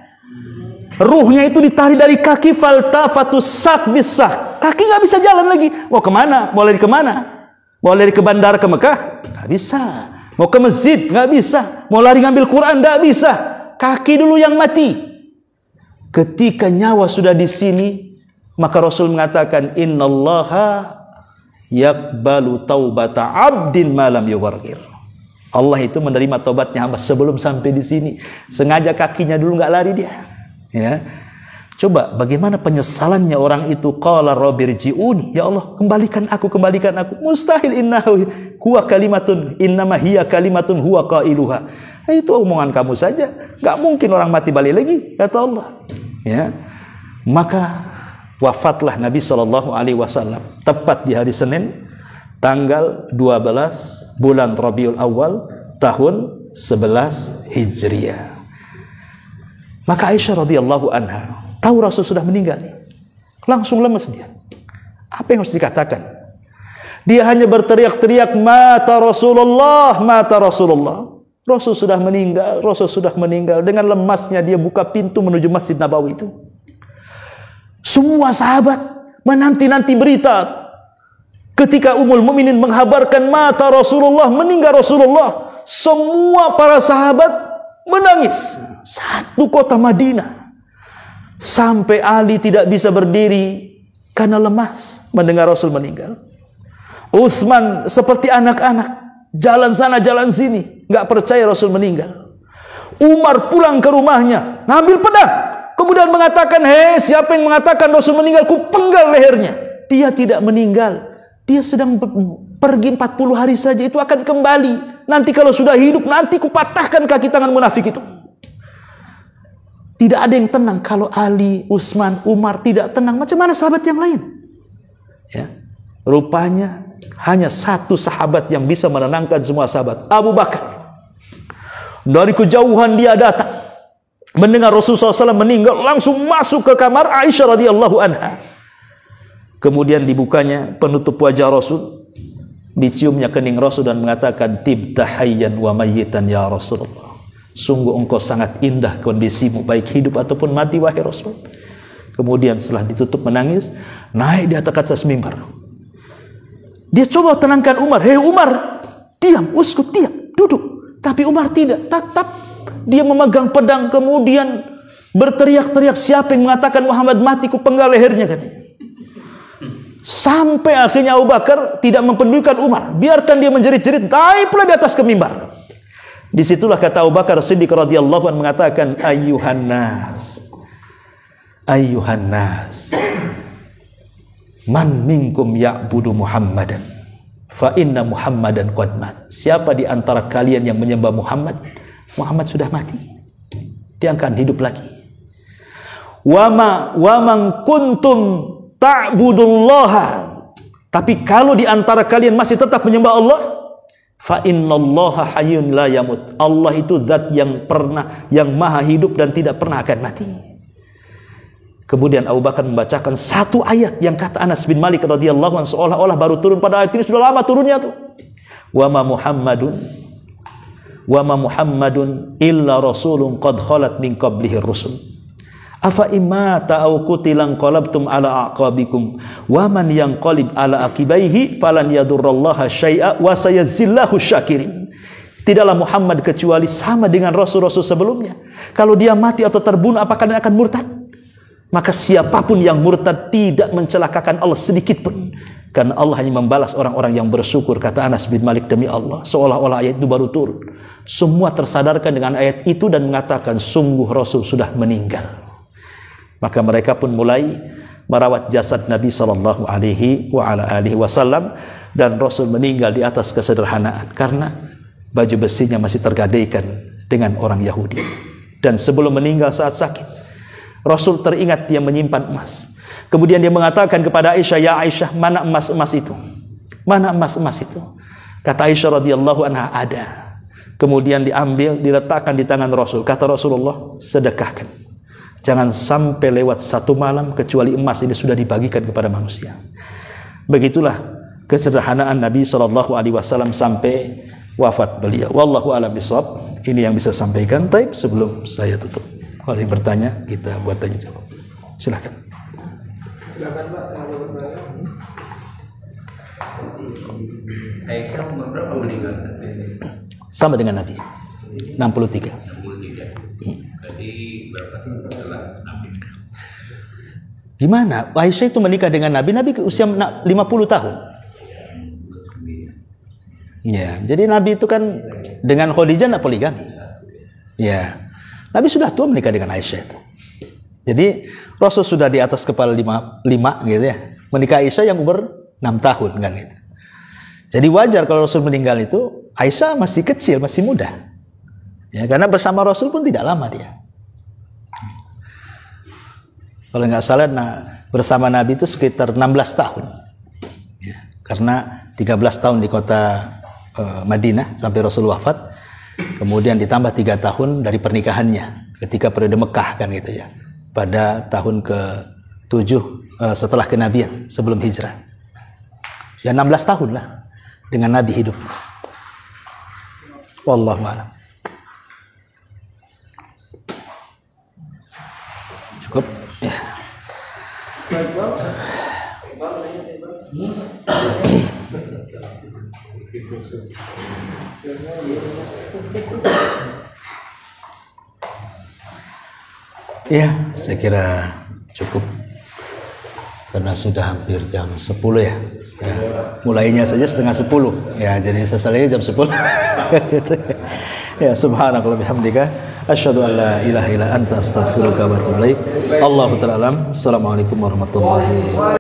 Speaker 1: Ruhnya itu ditarik dari kaki, faltafatus sak bisak. Kaki nggak bisa jalan lagi. Mau kemana? Mau lari kemana? Mau lari ke bandara ke Mekah? Nggak bisa. Mau ke masjid? Nggak bisa. Mau lari ngambil Quran? Nggak bisa. Kaki dulu yang mati. Ketika nyawa sudah di sini, maka Rasul mengatakan, innallaha yaqbalu taubata abdin malam yughargir. Allah itu menerima taubatnya hamba sebelum sampai di sini. Sengaja kakinya dulu nggak lari dia. Ya, coba bagaimana penyesalannya orang itu. Qala rabbirji'uni, ya Allah kembalikan aku, kembalikan aku. Mustahil, innahu huwa kalimatun, innama hiya kalimatun huwa qailuha. Itu omongan kamu saja, nggak mungkin orang mati balik lagi, kata Allah. Ya, maka wafatlah Nabi SAW tepat di hari Senin, tanggal 12 bulan Rabiul Awal tahun 11 Hijriah. Maka Aisyah radhiyallahu anha tahu Rasul sudah meninggal, langsung lemes dia. Apa yang harus dikatakan? Dia hanya berteriak-teriak, mata Rasulullah, mata Rasulullah. Rasul sudah meninggal, Rasul sudah meninggal. Dengan lemasnya dia buka pintu menuju Masjid Nabawi itu. Semua sahabat menanti-nanti berita ketika Ummul Mukminin menghabarkan mata Rasulullah, meninggal Rasulullah. Semua para sahabat menangis. Satu kota Madinah, sampai Ali tidak bisa berdiri karena lemas mendengar Rasul meninggal. Utsman seperti anak-anak, jalan sana jalan sini, nggak percaya Rasul meninggal. Umar pulang ke rumahnya, ngambil pedang, kemudian mengatakan, hei, siapa yang mengatakan Rasul meninggal, ku penggal lehernya. Dia tidak meninggal, dia sedang pergi 40 hari saja, itu akan kembali. Nanti kalau sudah hidup, nanti ku patahkan kaki tangan munafik itu. Tidak ada yang tenang. Kalau Ali, Utsman, Umar tidak tenang, macam mana sahabat yang lain? Ya, rupanya hanya satu sahabat yang bisa menenangkan semua sahabat, Abu Bakar. Dari kejauhan dia datang, mendengar Rasulullah SAW meninggal, langsung masuk ke kamar Aisyah radhiyallahu anha. Kemudian dibukanya penutup wajah Rasul, diciumnya kening Rasul dan mengatakan, tibta hayyan wa mayyitan ya Rasulullah. Sungguh engkau sangat indah kondisimu, baik hidup ataupun mati, wahai Rasul. Kemudian setelah ditutup menangis, naik di atas mimbar. Dia coba tenangkan Umar. Hei Umar, diam, uskut, diam, duduk. Tapi Umar tidak, tetap dia memegang pedang, kemudian berteriak-teriak, siapa yang mengatakan Muhammad mati, ku penggal lehernya, katanya. Sampai akhirnya Abu Bakar tidak mempedulikan Umar, biarkan dia menjerit-jerit, naik pula di atas ke mimbar. Disitulah kata Abu Bakar Siddiq radhiyallahu anhu mengatakan, ayyuhan nas, man minkum ya'budu Muhammadan fa inna Muhammadan qad mat. Siapa di antara kalian yang menyembah Muhammad, Muhammad sudah mati, dia akan hidup lagi. Wa man kuntum ta'budullaha, tapi kalau di antara kalian masih tetap menyembah Allah, fa innallaha hayyun la yamut. Allah itu zat yang maha hidup dan tidak pernah akan mati. Kemudian Abu Bakar membacakan satu ayat yang kata Anas bin Malik radhiyallahu anhu seolah-olah baru turun, pada ayat ini sudah lama turunnya tuh. Wa ma Muhammadun illa rasulun qad khalat min qablihi rusul. Afa imata aw qutilan qalabtum ala aqabikum wa man yanqalib ala aqibaihi falan yadurrallaha syai'a wa sayazillahu syakirin. Tidaklah Muhammad kecuali sama dengan rasul-rasul sebelumnya. Kalau dia mati atau terbunuh, apakah dia akan murtad? Maka siapapun yang murtad tidak mencelakakan Allah sedikit pun. Karena Allah hanya membalas orang-orang yang bersyukur. Kata Anas bin Malik, demi Allah, seolah-olah ayat itu baru turun. Semua tersadarkan dengan ayat itu dan mengatakan, sungguh Rasul sudah meninggal. Maka mereka pun mulai merawat jasad Nabi SAW, dan Rasul meninggal di atas kesederhanaan karena baju besinya masih tergadaikan dengan orang Yahudi. Dan sebelum meninggal saat sakit, Rasul teringat dia menyimpan emas. Kemudian dia mengatakan kepada Aisyah, ya Aisyah, mana emas-emas itu? Mana emas-emas itu? Kata Aisyah radhiyallahu anha, ada. Kemudian diambil, diletakkan di tangan Rasul. Kata Rasulullah, sedekahkan. Jangan sampai lewat satu malam kecuali emas ini sudah dibagikan kepada manusia. Begitulah kesederhanaan Nabi SAW sampai wafat beliau. Wallahu a'lam bishawab. Ini yang bisa sampaikan. Taib, sebelum saya tutup, kalau yang bertanya kita buat tanya jawab. Silakan.
Speaker 2: Silakan Pak, kalau bertanya. Aisyah umur berapa meninggal?
Speaker 1: Sama dengan Nabi, 63.
Speaker 2: Jadi berapa sih setelah Nabi?
Speaker 1: Gimana? Aisyah itu menikah dengan Nabi usia 50 tahun. Ya, jadi Nabi itu kan dengan Khadijah tidak poligami. Ya, Nabi sudah tua menikah dengan Aisyah itu. Jadi Rasul sudah di atas kepala 5 gitu ya. Menikah Aisyah yang umur 6 tahun kan gitu. Jadi wajar kalau Rasul meninggal itu Aisyah masih kecil, masih muda. Ya, karena bersama Rasul pun tidak lama dia. Kalau nggak salah bersama Nabi itu sekitar 16 tahun. Ya, karena 13 tahun di kota Madinah sampai Rasul wafat. Kemudian ditambah 3 tahun dari pernikahannya ketika periode Mekah kan gitu ya. Pada tahun ke-7 setelah kenabian, sebelum hijrah. Ya 16 tahun lah dengan Nabi hidup. Wallahu a'lam. Cukup ya. Ya, saya kira cukup karena sudah hampir jam 10 ya. Ya, mulainya saja setengah 10 ya, jadi selesai jam 10. Ya, subhanakallah bihamdika asyhadu an la ilaha illa anta astaghfiruka wa atubu ilaik. Allahu ta'ala alam. Assalamualaikum warahmatullahi wabarakatuh.